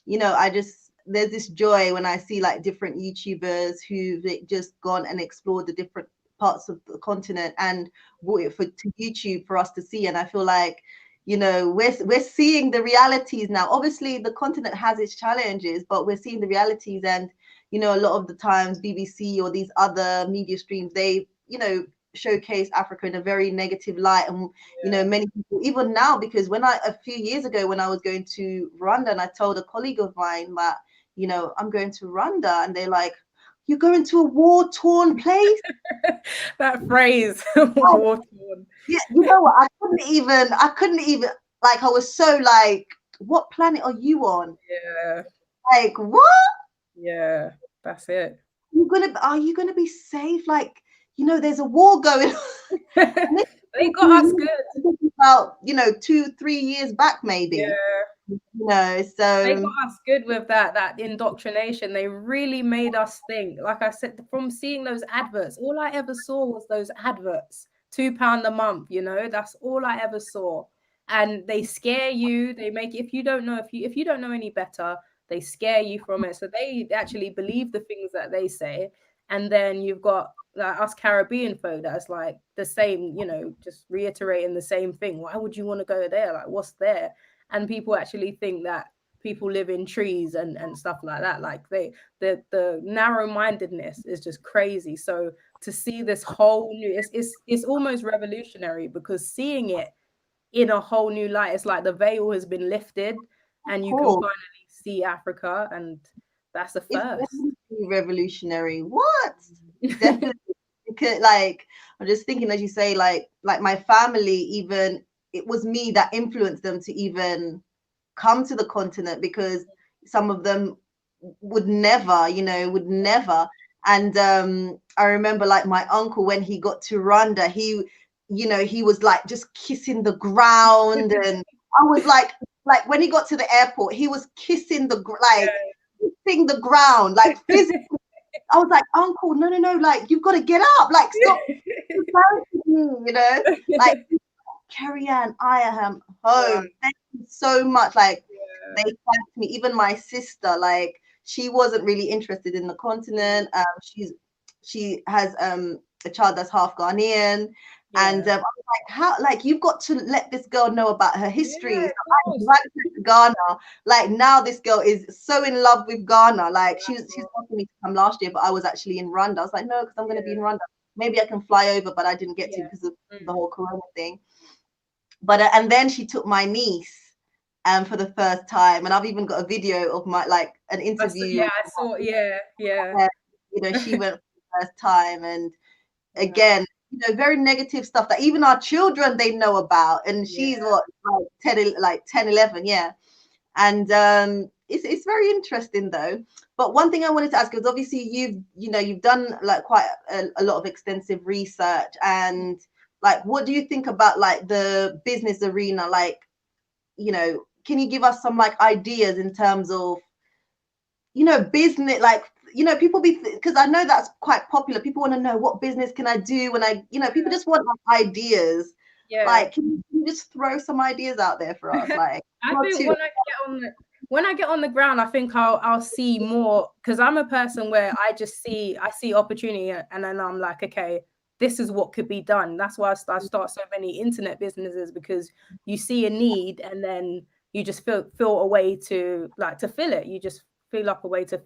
I just there's this joy when I see like different YouTubers who've just gone and explored the different parts of the continent and brought it to YouTube for us to see. And I feel like, we're seeing the realities now. Obviously, the continent has its challenges, but we're seeing the realities. And a lot of the times, BBC or these other media streams, they showcase Africa in a very negative light. And many people, even now, because a few years ago when I was going to Rwanda, and I told a colleague of mine that, I'm going to Rwanda, and they're like, you're going to a war-torn place? That phrase, Oh, war torn. yeah, you know what? I couldn't even, like, I was so like, what planet are you on? Yeah, Like, what? yeah, that's it. Are you gonna be safe? Like, there's a war going on. And this They is a got us few good. years, about 2-3 years back, maybe. Yeah. They So got us good with that indoctrination. They really made us think. Like I said, from seeing those adverts, all I ever saw was those adverts. £2 a month, that's all I ever saw. And they scare you. They make, if you don't know any better, they scare you from it. So they actually believe the things that they say. And then you've got like us Caribbean folk that's like the same, you know, just reiterating the same thing. Why would you want to go there? Like, what's there? And people actually think that people live in trees and stuff like that. Like the narrow-mindedness is just crazy. So to see this whole new, it's almost revolutionary, because seeing it in a whole new light, it's like the veil has been lifted and you can Cool. finally see Africa, and that's the It's first. definitely revolutionary. What? Definitely. Because, like, I'm just thinking, as you say, like my family, even it was me that influenced them to even come to the continent, because some of them would never, would never. And I remember, like, my uncle, when he got to Rwanda, he was like just kissing the ground, and I was like when he got to the airport, he was kissing like kissing the ground, like physically. I was like, Uncle, no, no, no, like you've got to get up, like stop embarrassing me. Like, Carrie Ann, I am Wow. home. Thank you so much. Like, Yeah. they thanked me. Even my sister, like, she wasn't really interested in the continent. She has a child that's half Ghanaian. And Yeah. I was like, how, like, you've got to let this girl know about her history. Yeah, So of I course. dragged her to Ghana. Like, now this girl is so in love with Ghana. Like, she's wanting me to come last year, but I was actually in Rwanda. I was like, no, because I'm going to be in Rwanda. Maybe I can fly over, but I didn't get to Yeah. because of Mm. the whole Corona thing. But and then she took my niece for the first time, and I've even got a video of my, like, an interview Yeah, I saw. Yeah, yeah. where, she went for the first time. And Yeah. again, very negative stuff that even our children, they know about. And she's Yeah. what, like 10, 11, yeah. And it's very interesting though. But one thing I wanted to ask is, obviously you've done like quite a lot of extensive research, and like, what do you think about like the business arena? Like, can you give us some like ideas in terms of business, like, people because I know that's quite popular. People want to know, what business can I do when people just want like ideas. Yeah. Like, can you just throw some ideas out there for us, like I one or think two? when I get on the ground, I think I'll see more, because I'm a person where I see opportunity, and then I'm like, okay, this is what could be done. That's why I start so many internet businesses, because you see a need and then you just feel a way to fill it. You just feel up a way to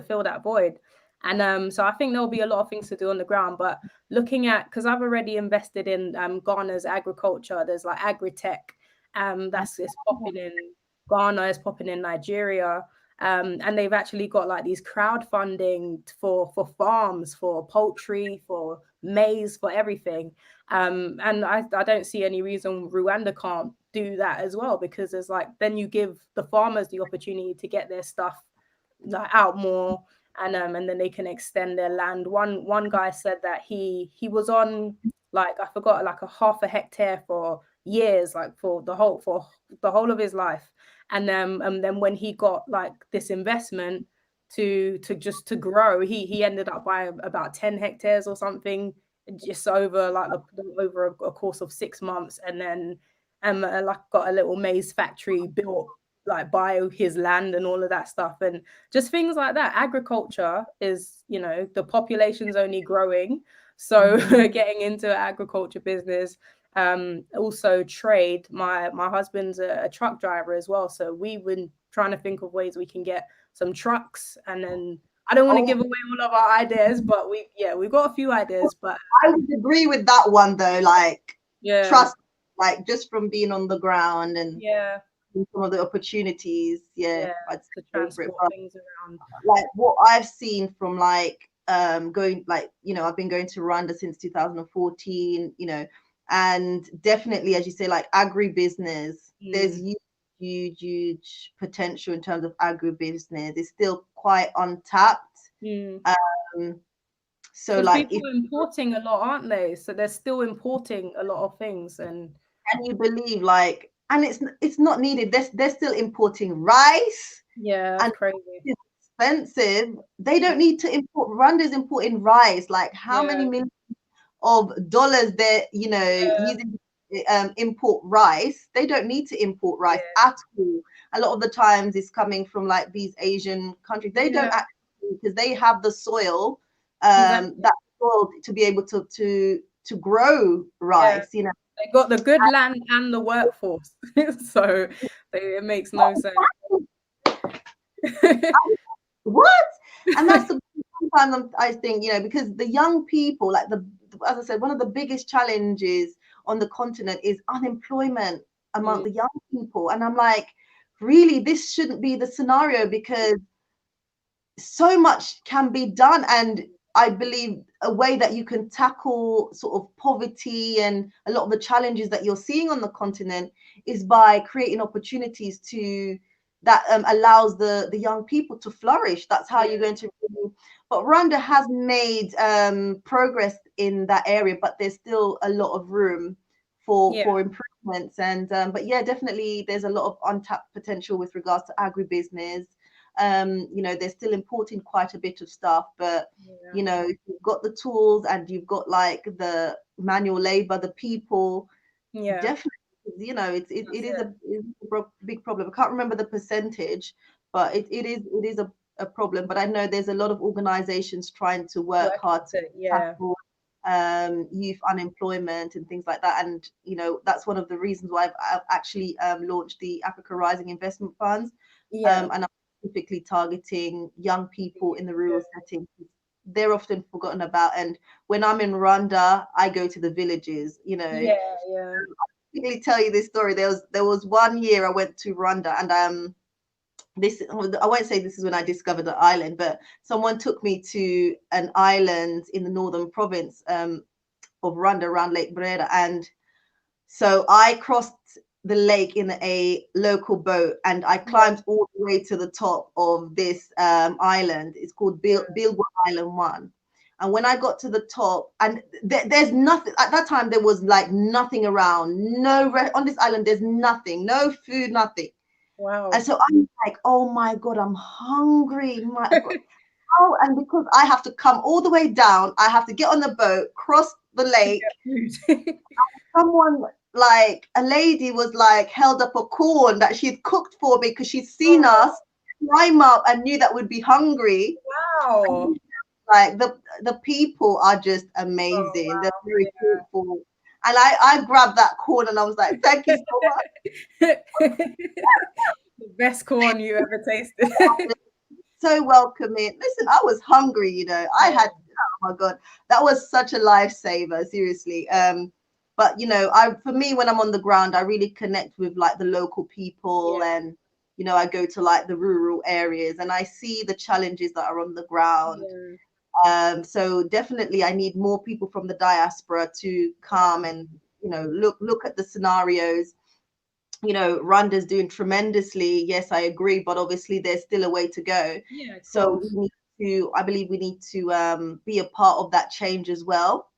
fill that void. And so I think there'll be a lot of things to do on the ground. But looking at, because I've already invested in Ghana's agriculture, there's like agri-tech, that's it's popping in Ghana, is popping in Nigeria. And they've actually got like these crowdfunding for farms, for poultry, for maize, for everything. And I don't see any reason Rwanda can't do that as well, because there's like, then you give the farmers the opportunity to get their stuff like out more, and then they can extend their land. One guy said that he was on, like, I forgot, like a half a hectare for years, like for the whole of his life. And then when he got like this investment to just to grow, he ended up buying about 10 hectares or something, just over like over a course of 6 months. And then like got a little maize factory built like by his land and all of that stuff, and just things like that. Agriculture is, the population's only growing, so getting into agriculture business. Also trade. My husband's a truck driver as well, so we've been trying to think of ways we can get some trucks. And then I don't want to Oh, give away all of our ideas, but we've got a few ideas. But I would agree with that one though. Like, yeah, trust, like, just from being on the ground and yeah, some of the opportunities, yeah, yeah, I'd to go for it. transport But things around. like, what I've seen from, like, going, like, I've been going to Rwanda since 2014, and definitely, as you say, like, agribusiness, there's huge potential in terms of agribusiness. It's still quite untapped. Um, so Because like, people are importing a lot, aren't they? So they're still importing a lot of things. And can you believe, like, and it's not needed. They're still importing rice, yeah, that's and crazy. it's expensive. They don't need to import. Rwanda's importing rice. Like, how Yeah, many millions of dollars they're yeah, using import rice? They don't need to import rice yeah, at all. A lot of the times it's coming from like these Asian countries. They don't yeah, actually, because they have the soil exactly. that world to be able to grow Yeah. rice, you know. They got the good land and the workforce. So it makes no sense. What? And that's the sometimes I think, you know, because the young people, like as I said, one of the biggest challenges on the continent is unemployment among Mm, the young people. And I'm like, really, this shouldn't be the scenario, because so much can be done. And I believe a way that you can tackle sort of poverty and a lot of the challenges that you're seeing on the continent is by creating opportunities to that allows the young people to flourish. That's how you're yeah, going to really, but Rwanda has made progress in that area, but there's still a lot of room yeah, for improvements. And but yeah, definitely there's a lot of untapped potential with regards to agribusiness. You know, they're still importing quite a bit of stuff, but yeah, you know, if you've got the tools and you've got like the manual labor, the people, yeah. definitely, you know, That's it is a big problem. I can't remember the percentage, but it is a problem. But I know there's a lot of organizations trying to work working hard to to, yeah, tackle youth unemployment and things like that. And you know, that's one of the reasons why I've actually launched the Africa Rising Investment Funds, yeah, and I'm specifically targeting young people in the rural setting. They're often forgotten about. And when I'm in Rwanda, I go to the villages. You know, yeah, yeah, quickly tell you this story. There was one year I went to Rwanda, and this I won't say this is when I discovered the island, but someone took me to an island in the northern province of Rwanda around Lake Brera. And so I crossed the lake in a local boat, and I yeah, climbed all the way to the top of this island. It's called yeah. Bilgwa Island 1. And when I got to the top, and there's nothing at that time, there was like nothing around, on this island, there's nothing, no food, nothing. And Wow. so I'm like, oh my God, I'm hungry. My God. Oh, and because I have to come all the way down, I have to get on the boat, cross the To lake. get food. Someone, like a lady, was like held up a corn that she'd cooked for me because she'd seen Oh, us climb up and knew that we'd be hungry. wow. Like the people are just Oh, amazing. They're wow. very thoughtful. And I grabbed that corn and I was like, thank you so much. Yeah. The best corn you ever tasted. So welcoming. Listen, I was hungry, you know. I had, Oh, oh my God, that was such a lifesaver, seriously. But you know, for me, when I'm on the ground, I really connect with like the local people. yeah, And you know, I go to like the rural areas and I see the challenges that are on the ground. yeah, So definitely I need more people from the diaspora to yeah, come and, you know, look at the scenarios. You know, Rwanda's doing tremendously. Yes, I agree, but obviously there's still a way to go. yeah, of So we course. need I believe we need to be a part of that change as well.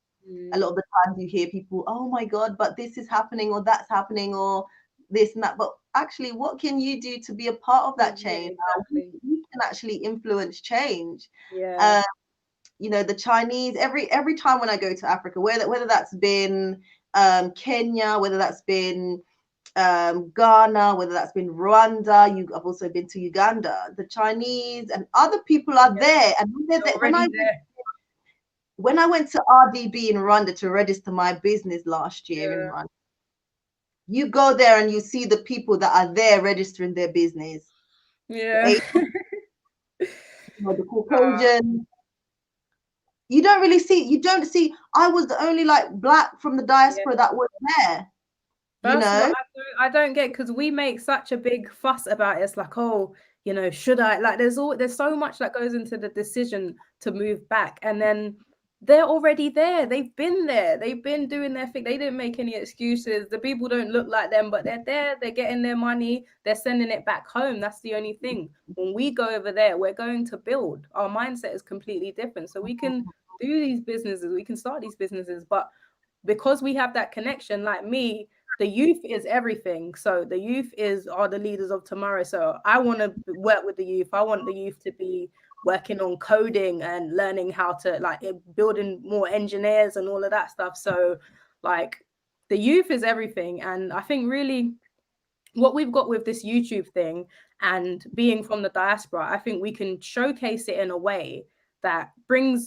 A Mm, lot of the times you hear people, oh my God, but this is happening or that's happening or this and that. But actually, what can you do to be a part of that yeah, change? exactly. We can actually influence change. Yeah, Um, you know, the Chinese, every time when I go to Africa, whether that's been Kenya, whether that's been Ghana, whether that's been Rwanda, I've also been to Uganda. The Chinese and other people are yeah. there, and when, They're when already there. I went to RDB in Rwanda to register my business last year in Yeah, Rwanda, you go there and you see the people that are there registering their business. The yeah. Asian, the Uh, Caucasian, you don't see. I was the only like black from the yeah. diaspora that was there, you That's what know. I don't get, because we make such a big fuss about it. It's like, oh, should I? Like, there's so much that goes into the decision to move back, and then they're already there. They've been there. They've been doing their thing. They didn't make any excuses. The people don't look like them, but they're there. They're getting their money. They're sending it back home. That's the only thing. When we go over there, we're going to build. Our mindset is completely different. So we can do these businesses. We can start these businesses, but because we have that connection, like me, the youth is everything. So the youth are the leaders of tomorrow. So I want to work with the youth. I want the youth to be working on coding and learning how to, like, building more engineers and all of that stuff. So like, the youth is everything. And I think really what we've got with this YouTube thing and being from the diaspora, I think we can showcase it in a way that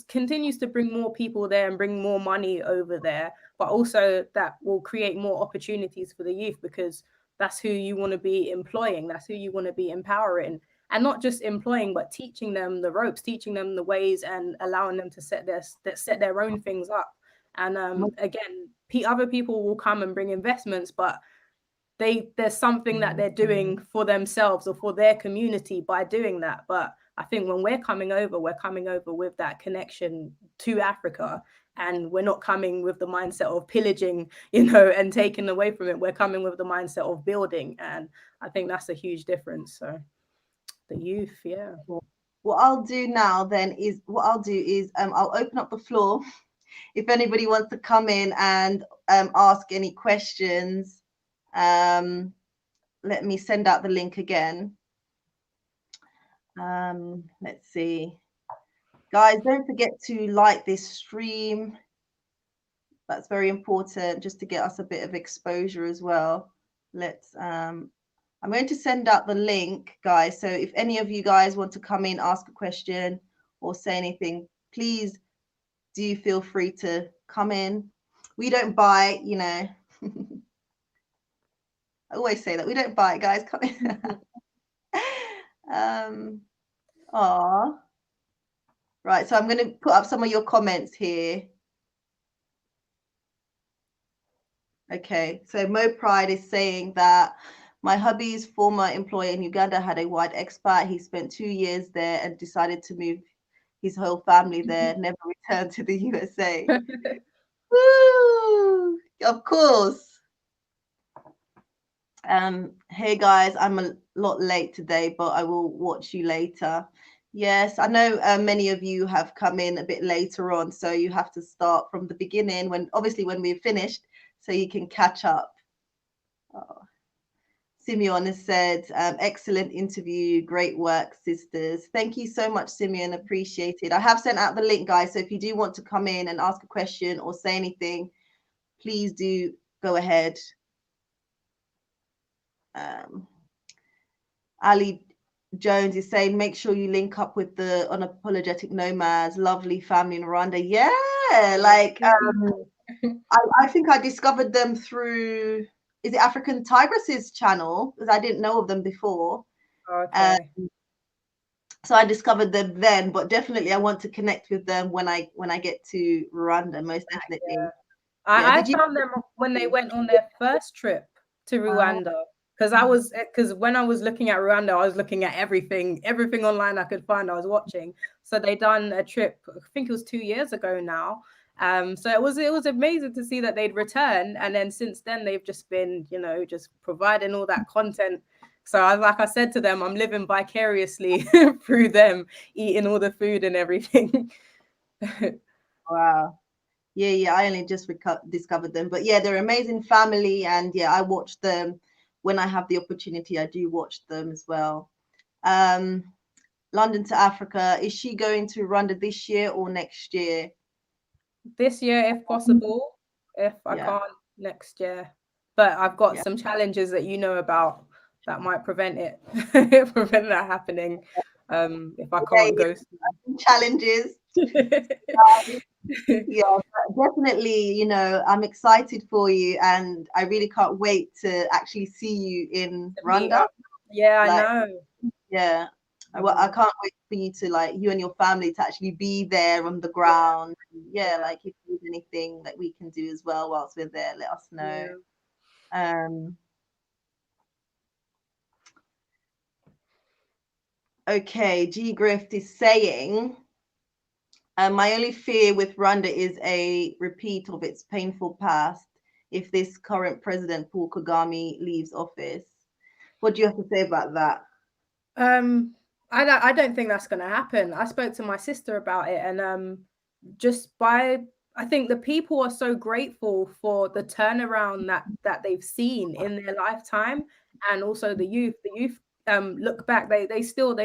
continues to bring more people there and bring more money over there, but also that will create more opportunities for the youth, because that's who you want to be employing, that's who you want to be empowering, and not just employing, but teaching them the ropes, teaching them the ways, and allowing them to set their own things up. And again, other people will come and bring investments, but there's something that they're doing for themselves or for their community by doing that. But I think when we're coming over with that connection to Africa, and we're not coming with the mindset of pillaging, and taking away from it. We're coming with the mindset of building, and I think that's a huge difference. So the youth, yeah. What I'll do now then is I'll open up the floor. If anybody wants to come in and ask any questions, let me send out the link again. Let's see. Guys, don't forget to like this stream. That's very important, just to get us a bit of exposure as well. I'm going to send out the link, guys. So if any of you guys want to come in, ask a question or say anything, please do feel free to come in. We don't bite, I always say that we don't bite, guys. Come in. Right, so I'm going to put up some of your comments here. Okay, so Mo Pride is saying that my hubby's former employer in Uganda had a white expat. He spent 2 years there and decided to move his whole family there, never returned to the USA. Woo! Of course. Hey guys, I'm a lot late today, but I will watch you later. Yes, I know many of you have come in a bit later on, so you have to start from the beginning when we've finished, so you can catch up. Oh. Simeon has said, excellent interview, great work, sisters. Thank you so much, Simeon, appreciate it. I have sent out the link, guys, so if you do want to come in and ask a question or say anything, please do go ahead. Ali Jones is saying, make sure you link up with the Unapologetic Nomads, lovely family in Rwanda. Yeah, like I think I discovered them through, is it African Tigress's channel? Because I didn't know of them before. Okay. So I discovered them then, but definitely I want to connect with them when I get to Rwanda, most definitely. Yeah. I found them when they went on their first trip to Rwanda. Because when I was looking at Rwanda, I was looking at everything online I could find. I was watching. So they done a trip, I think it was 2 years ago now. So it was amazing to see that they'd return, and then since then they've just been, just providing all that content. So like I said to them, I'm living vicariously through them, eating all the food and everything. Wow. Yeah, I only just discovered them, but yeah, they're an amazing family, and yeah, I watch them when I have the opportunity. I do watch them as well. London to Africa, is she going to Rwanda this year or next year? This year, if possible. If I can't, next year. But I've got some challenges that you know about that might prevent that happening. If I can't go. Challenges. Yeah, definitely, I'm excited for you, and I really can't wait to actually see you in Rwanda. Yeah, I know. Yeah. I can't wait for you to, you and your family to actually be there on the ground. Yeah, like if there's anything that we can do as well whilst we're there, let us know. Yeah. Okay, G Grift is saying, my only fear with Rwanda is a repeat of its painful past if this current president, Paul Kagame, leaves office. What do you have to say about that? I don't think that's going to happen. I spoke to my sister about it, and I think the people are so grateful for the turnaround that they've seen in their lifetime, and also the youth look back, they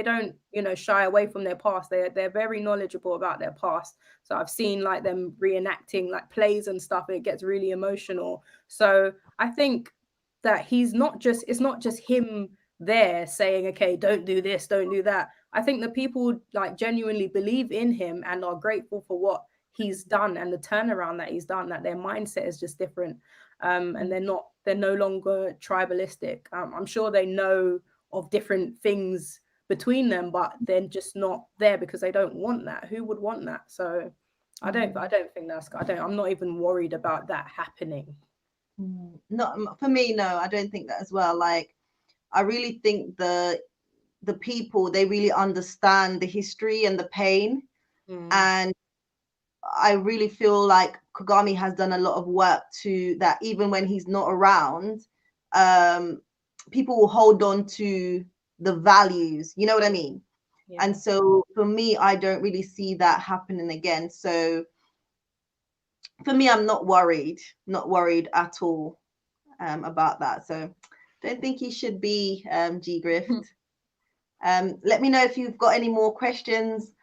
don't shy away from their past. They're very knowledgeable about their past. So I've seen like them reenacting like plays and stuff, and it gets really emotional. So I think that it's not just him there saying, okay, don't do this, don't do that. I think the people like genuinely believe in him and are grateful for what he's done and the turnaround that he's done, that their mindset is just different. And they're no longer tribalistic. I'm sure they know of different things between them, but they're just not there because they don't want that. Who would want that? So I don't think I'm not even worried about that happening. Not for me, no, I don't think that as well. Like, I really think the people, they really understand the history and the pain. And I really feel like Kagame has done a lot of work to that. Even when he's not around, people will hold on to the values, you know what I mean? Yeah. And so for me, I don't really see that happening again. So for me, I'm not worried at all about that. So don't think he should be G Grift. Let me know if you've got any more questions.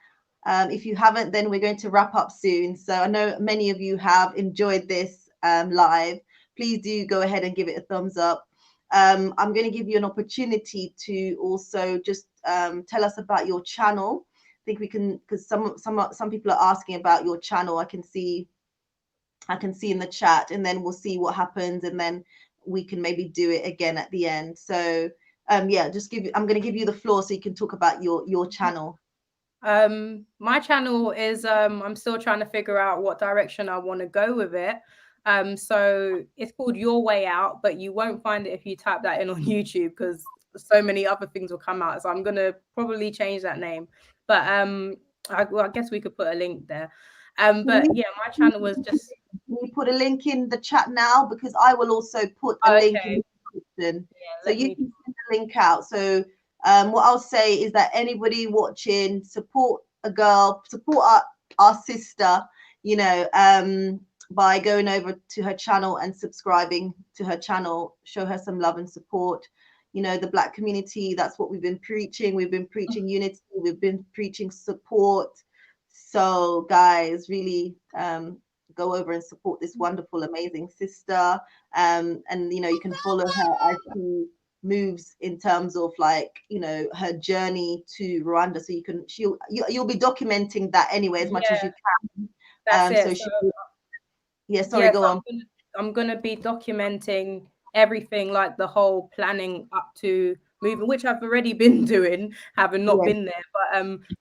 If you haven't, then we're going to wrap up soon. So I know many of you have enjoyed this live. Please do go ahead and give it a thumbs up. I'm going to give you an opportunity to also just tell us about your channel. I think we can, because some people are asking about your channel. I can see in the chat, and then we'll see what happens, and then we can maybe do it again at the end. So yeah, I'm going to give you the floor so you can talk about your channel. My channel is I'm still trying to figure out what direction I want to go with it. So it's called Your Way Out, but you won't find it if you type that in on YouTube, because so many other things will come out. So I'm gonna probably change that name. But I guess we could put a link there. But yeah, my channel was just. Can you put a link in the chat now? Because I will also put a link in the description. Yeah, so you can send the link out. So what I'll say is that anybody watching, support a girl, support our sister, you know, by going over to her channel and subscribing to her channel. Show her some love and support. You know, the Black community, that's what we've been preaching. We've been preaching unity. We've been preaching support. So guys, really go over and support this wonderful, amazing sister. And you know, you can follow her as she moves in terms of, like, you know, her journey to Rwanda. So you'll be documenting that anyway as much as you can. That's it. Go on. I'm gonna be documenting everything, like the whole planning up to moving, which I've already been doing, having not been there, but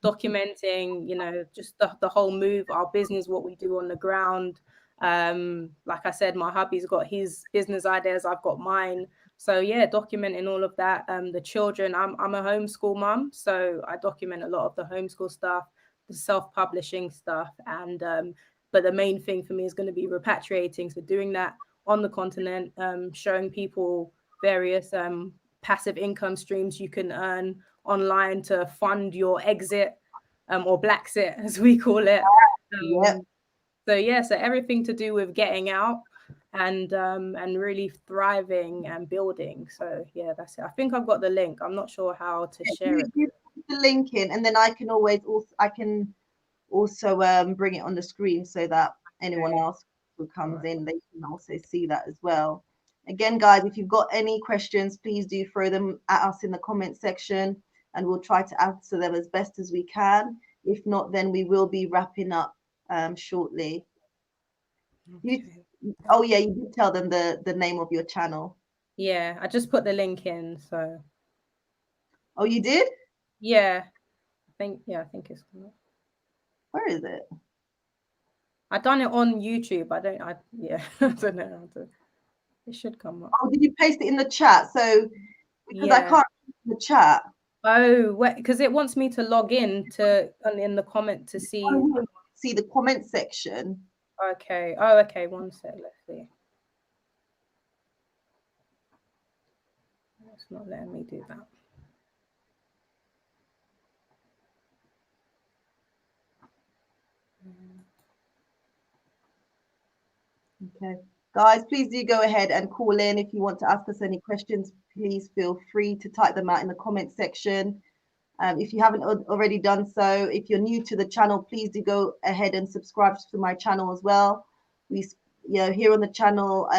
documenting, you know, just the whole move, our business, what we do on the ground. Like I said, my hubby's got his business ideas, I've got mine. So yeah, documenting all of that. The children, I'm a homeschool mum, so I document a lot of the homeschool stuff, the self-publishing stuff, and but the main thing for me is going to be repatriating. So doing that on the continent, showing people various passive income streams you can earn online to fund your exit, or Blacksit, as we call it. So everything to do with getting out and really thriving and building. So yeah, that's it. I think I've got the link. I'm not sure how to share it. You put the link in, and then I can also bring it on the screen so that anyone else who comes in, they can also see that as well. Again, guys, if you've got any questions, please do throw them at us in the comment section, and we'll try to answer them as best as we can. If not, then we will be wrapping up shortly. You did tell them the name of your channel. Yeah, I just put the link in. So. Oh, you did? Yeah, I think it's. Where is it? I done it on YouTube. I don't know. It should come up. Oh, did you paste it in the chat? So because I can't see the chat. Oh, because it wants me to log in in the comment to see the comment section. Okay. Oh, okay. One sec. Let's see. It's not letting me do that. Okay, guys, please do go ahead and call in. If you want to ask us any questions, please feel free to type them out in the comment section. If you haven't already done so, if you're new to the channel, please do go ahead and subscribe to my channel as well. Here on the channel,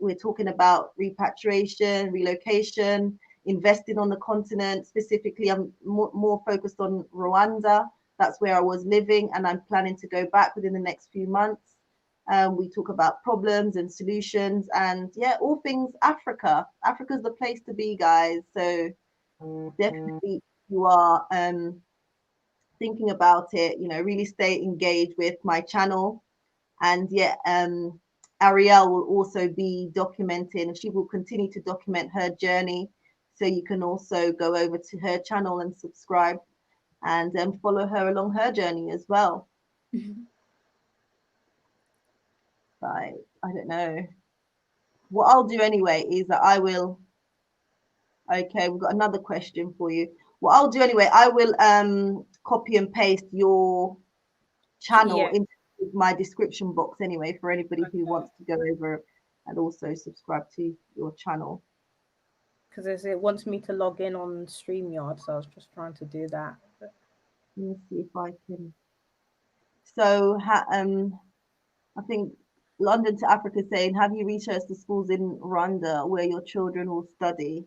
we're talking about repatriation, relocation, investing on the continent. Specifically, I'm more focused on Rwanda. That's where I was living, and I'm planning to go back within the next few months. We talk about problems and solutions, and yeah, all things Africa. Africa's the place to be, guys. So definitely, if you are thinking about it, really stay engaged with my channel. And yeah, Ariel will also be documenting. She will continue to document her journey. So you can also go over to her channel and subscribe and follow her along her journey as well. Right. I don't know. What I'll do anyway is that I will. Okay, we've got another question for you. What I'll do anyway, I will copy and paste your channel Yeah. into my description box anyway for anybody who Okay. wants to go over and also subscribe to your channel. Because it wants me to log in on StreamYard, so I was just trying to do that. Let me see if I can. So, I think London to Africa saying, have you researched the schools in Rwanda where your children will study?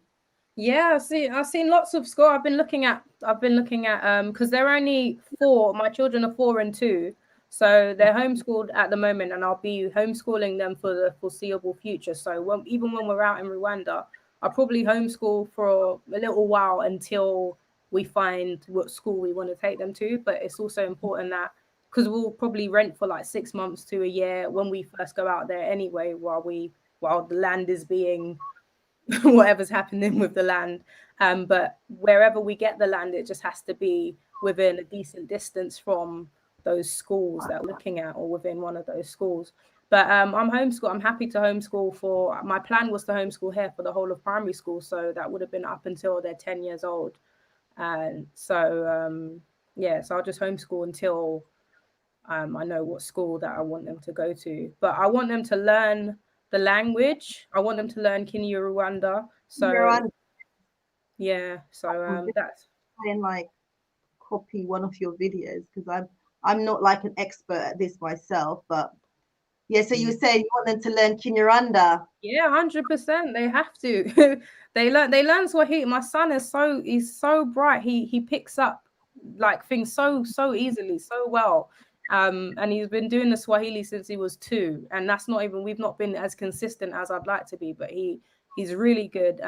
Yeah, I've seen lots of school. I've been looking at because they're only 4. My children are 4 and 2, so they're homeschooled at the moment, and I'll be homeschooling them for the foreseeable future. So even when we're out in Rwanda, I'll probably homeschool for a little while until we find what school we want to take them to. But it's also important that because we'll probably rent for like 6 months to a year when we first go out there anyway, while the land is being whatever's happening with the land. But wherever we get the land, it just has to be within a decent distance from those schools that we're looking at, or within one of those schools. But I'm homeschool. I'm happy to homeschool for. My plan was to homeschool here for the whole of primary school, so that would have been up until they're 10 years old. And so yeah, so I'll just homeschool until I know what school that I want them to go to. But I want them to learn the language. I want them to learn Kinyarwanda. You're So on. yeah, so I'm just that's trying like copy one of your videos because I'm not like an expert at this myself, but yeah. So you were saying you want them to learn Kinyarwanda. yeah, 100%. They have to. They learn Swahili. My son he's so bright. He picks up like things so easily, so well. And he's been doing the Swahili since he was 2, and that's not even we've not been as consistent as I'd like to be, but he's really good.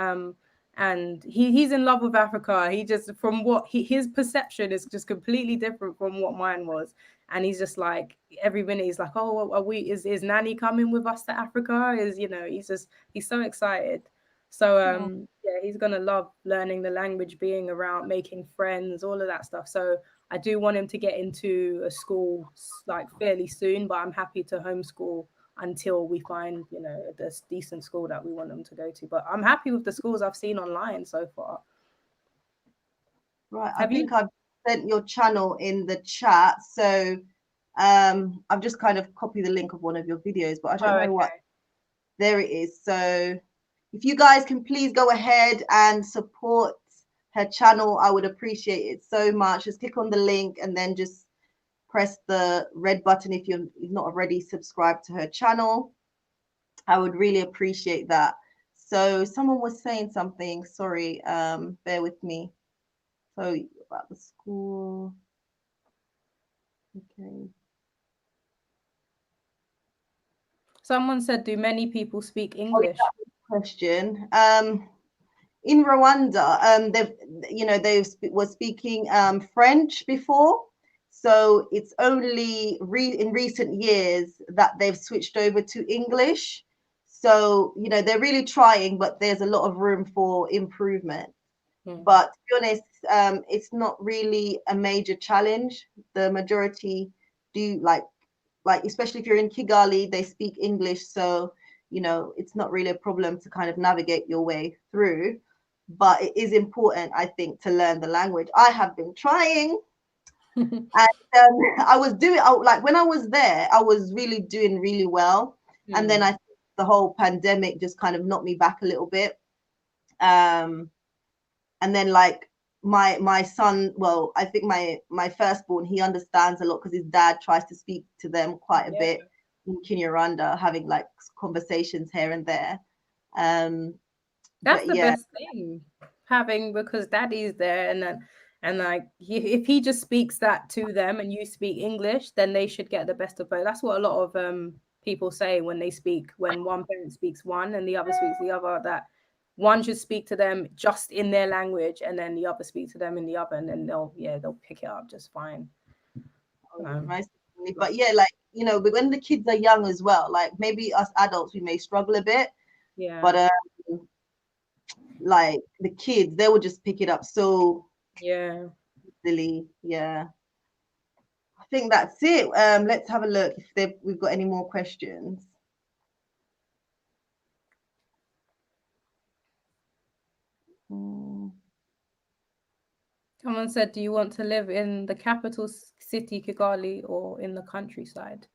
And he's in love with Africa. He just from what his perception is just completely different from what mine was, and he's just like every minute he's like, oh, are we is Nanny coming with us to Africa? He's so excited. So Oh, yeah, he's gonna love learning the language, being around, making friends, all of that stuff. So I do want him to get into a school like fairly soon, but I'm happy to homeschool until we find a decent school that we want them to go to. But I'm happy with the schools I've seen online so far. right. I Have you? think I've sent your channel in the chat. So I've just kind of copied the link of one of your videos, but I don't Oh, know what. okay. There it is. So if you guys can please go ahead and support her channel, I would appreciate it so much. Just click on the link and then just press the red button if you've not already subscribed to her channel. I would really appreciate that. So someone was saying something. Sorry, bear with me. So about the school. Okay. Someone said, do many people speak Oh, yeah, English? that was the question. In Rwanda, they were speaking French before, so it's only in recent years that they've switched over to English. So they're really trying, but there's a lot of room for improvement. But to be honest, it's not really a major challenge. The majority do like especially if you're in Kigali, they speak English, so it's not really a problem to kind of navigate your way through. But it is important, I think, to learn the language. I have been trying, and I was doing like when I was there, I was really doing really well, and then I think the whole pandemic just kind of knocked me back a little bit. And then like my son, well, I think my firstborn, he understands a lot because his dad tries to speak to them quite a Yeah, bit in Kinyarwanda, having like conversations here and there. that's But the yeah, best thing. having because daddy's there, and then and like if he just speaks that to them and you speak English, then they should get the best of both. That's what a lot of people say when they speak, when one parent speaks one and the other speaks the other, that one should speak to them just in their language and then the other speak to them in the other, and then they'll pick it up just fine. Most definitely. But yeah, like but when the kids are young as well, like maybe us adults we may struggle a bit, Yeah. but like the kids, they will just pick it up so Yeah. easily. Yeah. I think that's it. Let's have a look if we've got any more questions. Someone said, do you want to live in the capital city, Kigali, or in the countryside?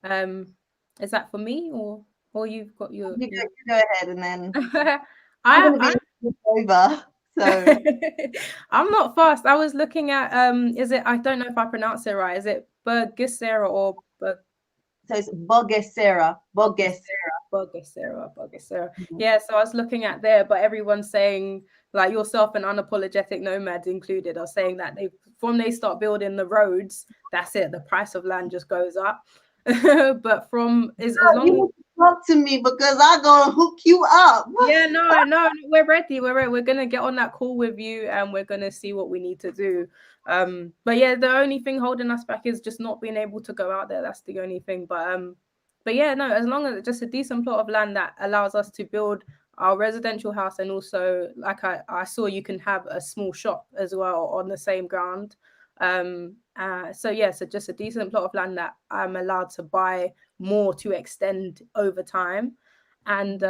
Is that for me, or you've got your... You go ahead, and then I'm I, going to be over. So I'm not fast. I was looking at is it, I don't know if I pronounce it right. Is it Burgesera or so it's Bogesera. Bogesera. Yeah, so I was looking at there, but everyone's saying, like yourself and Unapologetic Nomads included, are saying that they start building the roads, that's it, the price of land just goes up. But from as long you talk to me because I'm gonna hook you up. Yeah, no, we're ready. We're gonna get on that call with you, and we're gonna see what we need to do. But yeah, the only thing holding us back is just not being able to go out there. That's the only thing. But yeah, no, as long as it's just a decent plot of land that allows us to build our residential house, and also like I saw you can have a small shop as well on the same ground. So yeah, so just a decent plot of land that I'm allowed to buy more to extend over time. And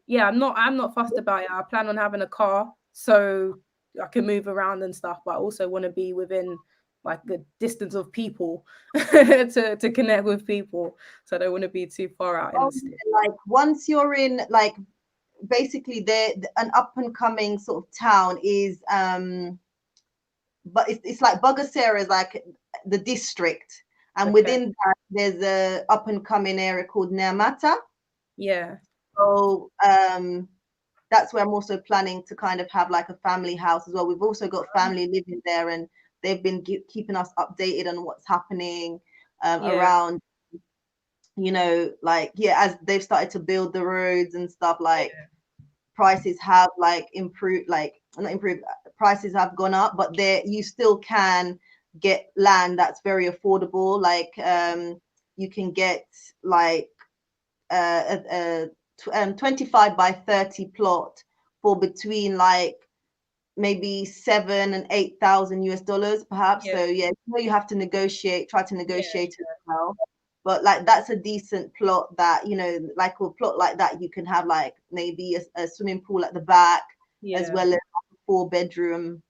yeah, I'm not fussed about it. I plan on having a car so I can move around and stuff, but I also want to be within like the distance of people to connect with people. So I don't want to be too far out in the city. Like once you're in, like basically an up and coming sort of town is but it's like Bogasera is like the district, and Okay. within that there's a up and coming area called Nyamata. Yeah. So that's where I'm also planning to kind of have like a family house as well. We've also got family living there, and they've been keeping us updated on what's happening around, like, yeah, as they've started to build the roads and stuff, like prices have like improved, like not improved, prices have gone up, but there you still can get land that's very affordable. Like you can get like a 25 by 30 plot for between like maybe 7 and 8,000 US dollars perhaps. So yeah, you have to try to negotiate as well. But like that's a decent plot that, like a plot like that, you can have like maybe a swimming pool at the back, as well as a 4-bedroom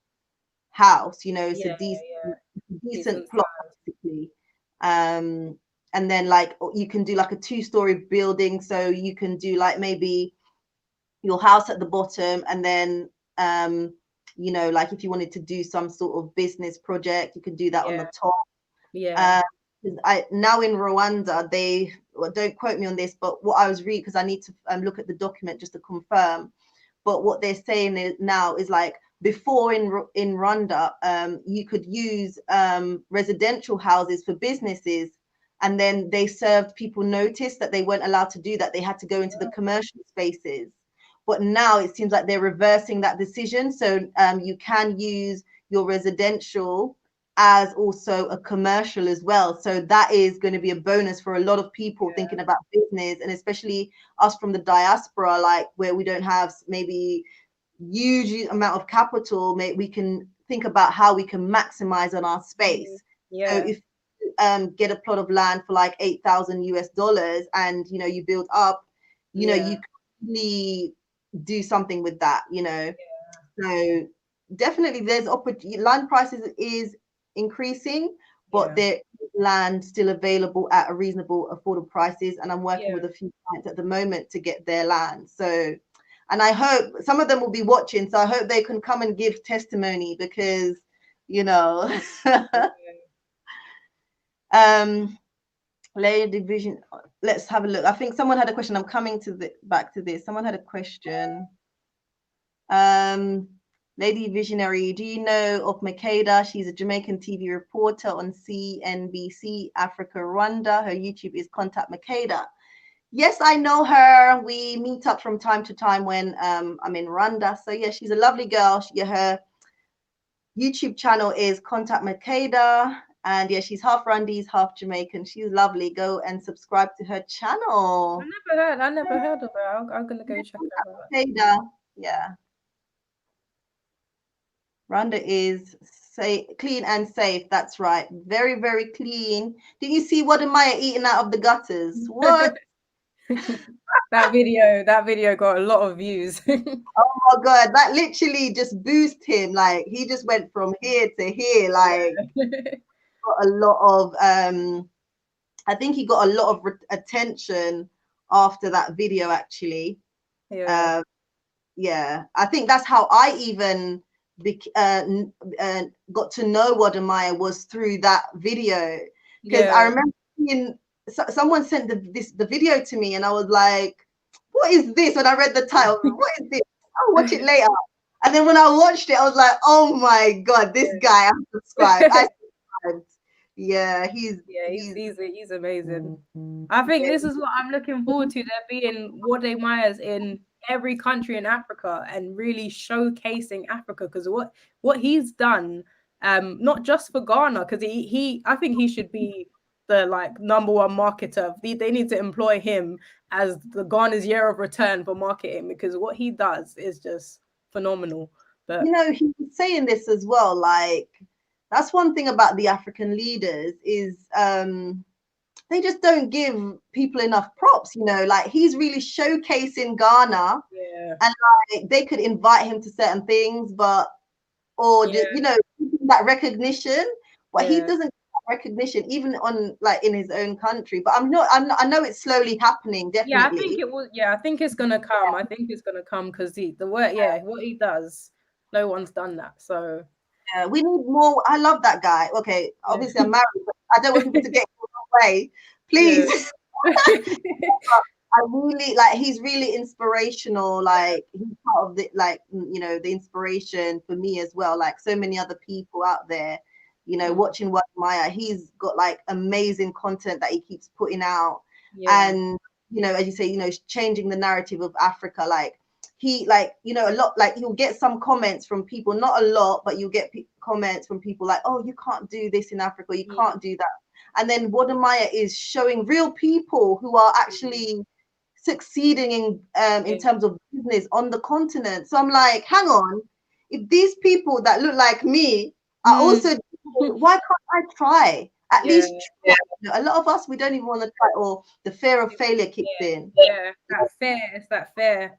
house. It's a decent plot basically. And then like you can do like a 2-story building, so you can do like maybe your house at the bottom, and then like if you wanted to do some sort of business project, you can do that on the top. Now in Rwanda, don't quote me on this, but what I was reading, because I need to look at the document just to confirm, but what they're saying now is like before in Rwanda, you could use residential houses for businesses, and then they served people notice that they weren't allowed to do that. They had to go into the commercial spaces. But now it seems like they're reversing that decision. So you can use your residential as also a commercial as well. So that is going to be a bonus for a lot of people thinking about business, and especially us from the diaspora, like where we don't have maybe huge amount of capital. We can think about how we can maximize on our space. So if you get a plot of land for like 8,000 US dollars, and you build up, you can really do something with that. So definitely there's land prices is increasing, but there is land still available at a reasonable, affordable prices, and I'm working with a few clients at the moment to get their land. So, and I hope some of them will be watching, so I hope they can come and give testimony, because layer division. Let's have a look. I think someone had a question. I'm coming to back to this. Someone had a question. Lady Visionary, do you know of Makeda? She's a Jamaican TV reporter on CNBC Africa Rwanda. Her YouTube is Contact Makeda. Yes, I know her. We meet up from time to time when I'm in Rwanda. So yeah, she's a lovely girl. Her YouTube channel is Contact Makeda. And yeah, she's half Rwandese, half Jamaican. She's lovely. Go and subscribe to her channel. I never heard of her. I'm gonna go check her out. Makeda. Yeah. Rwanda is safe, clean and safe. That's right. Very, very clean. Did you see Wadamaya eating out of the gutters? What? That video got a lot of views. Oh my God, that literally just boosted him. Like he just went from here to here. Like got a lot of I think he got a lot of attention after that video actually. Yeah. Yeah, I think that's how I even got to know Wadamaya was through that video, because I remember seeing someone sent the video to me and I was like, what is this? When I read the title, what is this? I'll watch it later. And then when I watched it, I was like, oh my God, this guy, I'm subscribed. I subscribed. Yeah, he's amazing. I think this is what I'm looking forward to. There being Wode Myers in every country in Africa and really showcasing Africa, because what he's done, not just for Ghana, because I think he should be the like number one marketer. They need to employ him as the Ghana's year of return for marketing, because what he does is just phenomenal. But he was saying this as well, like that's one thing about the African leaders is they just don't give people enough props, like he's really showcasing Ghana, and like they could invite him to certain things, but just, that recognition, but he doesn't get that recognition even on like in his own country. But I know it's slowly happening, definitely. I think it will. I think it's gonna come. I think it's gonna come because the work, what he does, no one's done that. So yeah, we need more. I love that guy. Okay, obviously I'm married, but I don't want people to get away. Please. I really like, he's really inspirational. Like he's part of the, like, the inspiration for me as well. Like so many other people out there, watching what Maya, he's got like amazing content that he keeps putting out. And, as you say, changing the narrative of Africa. Like he, like, a lot, like you'll get some comments from people, not a lot, but you'll get comments from people like, oh, you can't do this in Africa, you can't do that. And then Wadamaya is showing real people who are actually succeeding in terms of business on the continent. So I'm like, hang on, if these people that look like me are also, why can't I try? At least try. A lot of us, we don't even want to try, or the fear of failure kicks in. That's fair. It's that fair.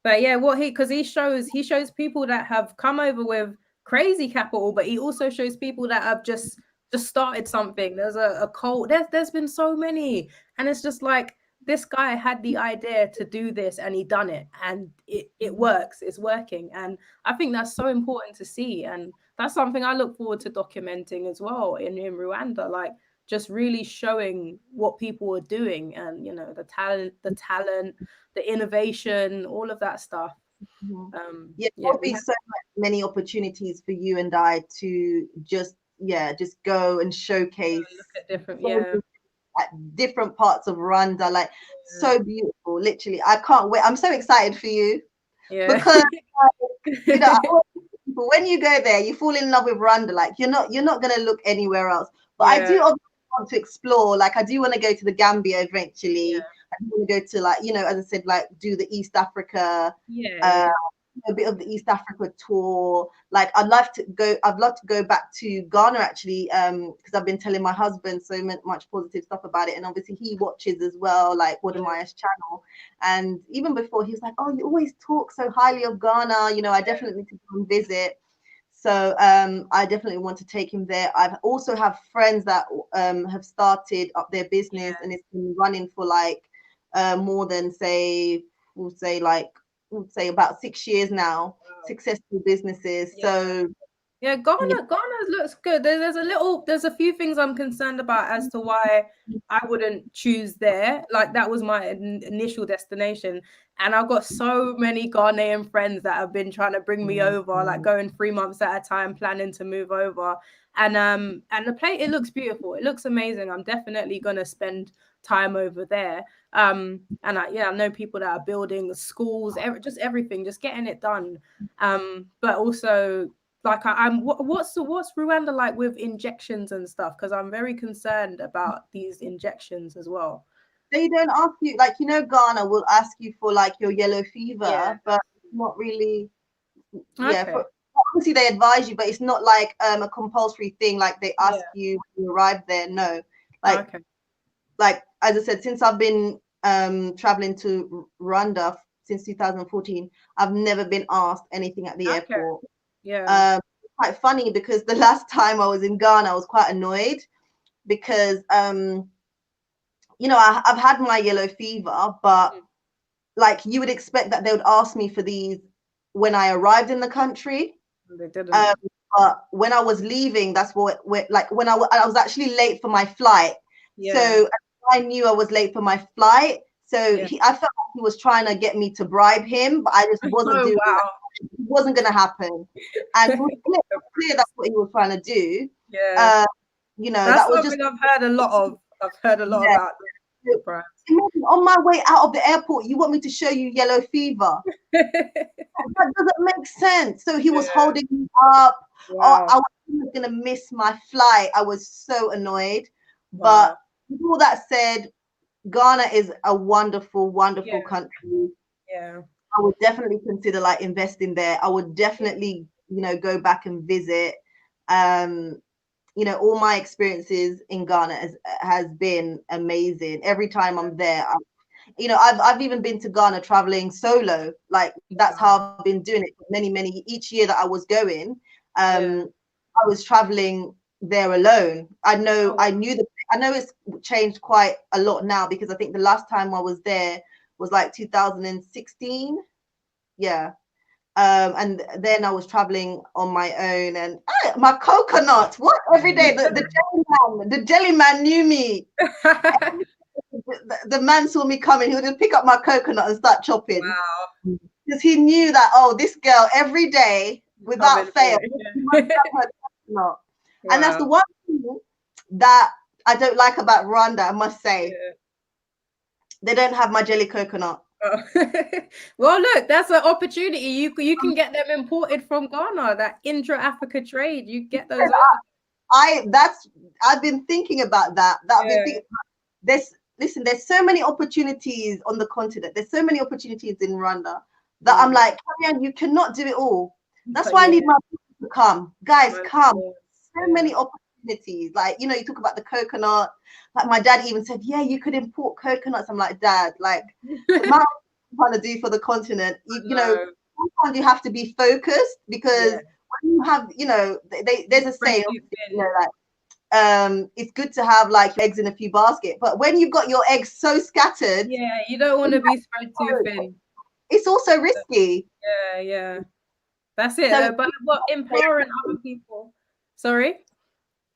But yeah, because he shows people that have come over with crazy capital, but he also shows people that have just started something. There's a cult. There's been so many, and it's just like, this guy had the idea to do this and he done it, and it works. It's working, and I think that's so important to see, and that's something I look forward to documenting as well in Rwanda, like just really showing what people are doing, and the talent, the innovation, all of that stuff. There'll be so many opportunities for you and I to just go and showcase, look at different parts of Rwanda, like so beautiful. Literally, I can't wait. I'm so excited for you, because when you go there, you fall in love with Rwanda. Like you're not gonna look anywhere else. But I do want to explore. Like I do want to go to the Gambia eventually. I do want to go to, like, as I said, like do the East Africa. A bit of the East Africa tour. Like I'd love to go back to Ghana actually, because I've been telling my husband so much positive stuff about it, and obviously he watches as well, like Wadamaya's channel. And even before, he was like, oh, you always talk so highly of Ghana, I definitely need to go and visit. So I definitely want to take him there. I also have friends that have started up their business, and it's been running for like more than we'll say about 6 years now. Successful businesses. So Yeah, Yeah. Ghana looks good. There's a few things I'm concerned about as to why I wouldn't choose there. Like that was my initial destination, and I've got so many Ghanaian friends that have been trying to bring me over, like going 3 months at a time, planning to move over. And the place, it looks beautiful. It looks amazing. I'm definitely gonna spend time over there. I know people that are building schools, just everything, just getting it done. But also like what's Rwanda like with injections and stuff? Because I'm very concerned about these injections as well. They don't ask you, like, Ghana will ask you for like your yellow Yeah. fever, but not really. Yeah, Okay. obviously they advise you, but it's not like a compulsory thing. Like they Yeah. ask you when you arrive there. No, like Okay. as I said, since I've been traveling to Rwanda since 2014, I've never been asked anything at the Okay. airport. Yeah. Quite funny because the last time I was in Ghana, I was quite annoyed because I've had my yellow fever, but like you would expect that they would ask me for these when I arrived in the country. They didn't. But when I was leaving, that's like when I was actually late for my flight. Yeah. So I knew I was late for my flight. So Yeah. I felt like he was trying to get me to bribe him, but I just wasn't Oh doing that. wow. It wasn't going to happen. And it was clear that's what he was trying to do. Yeah. That's That was just, something I've heard a lot of. I've heard a lot yeah. about the brand. On my way out of the airport, you want me to show you yellow fever? That doesn't make sense. So he was Yeah. holding me up. Wow. I was going to miss my flight. I was so annoyed. But Wow. with all that said, Ghana is a wonderful, Yeah. wonderful country. Yeah. I would definitely consider like investing there. I would definitely, go back and visit. Um, all my experiences in Ghana has been amazing. Every time I'm there, I've even been to Ghana traveling solo. Like that's Wow. how I've been doing it for many each year that I was going. Yeah. I was traveling there alone. I know Oh, I knew I know it's changed quite a lot now because I think the last time I was there was like 2016. Yeah. And then I was traveling on my own, and my coconut. What every day the jelly man knew me. The man saw me coming. He would just pick up my coconut and start chopping wow. because he knew that this girl every day Coming without for fail must it. have her coconut, and that's the Wow. one thing that I don't like about Rwanda. I must say Yeah. they don't have my jelly coconut. Oh. Well, look, that's an opportunity. You can get them imported from Ghana. That intra-Africa trade, you get those over. I've been thinking about that. I've been Yeah. thinking. There's so many opportunities on the continent. There's so many opportunities in Rwanda that I'm like, Karian, you cannot do it all. That's why I Yeah. need my people to come. Guys, come. So Yeah. many opportunities. Like, you talk about the coconut. Like my dad even said, yeah, you could import coconuts. I'm like, Dad, like the amount I'm trying to do for the continent, No. sometimes you have to be focused because Yeah. when you have, there's a Spread saying, too thin. like it's good to have like eggs in a few baskets, but when you've got your eggs so scattered, Yeah, you don't want to be spread too thin. it's also risky. Yeah, yeah. That's it. So But what empowering other people. Sorry?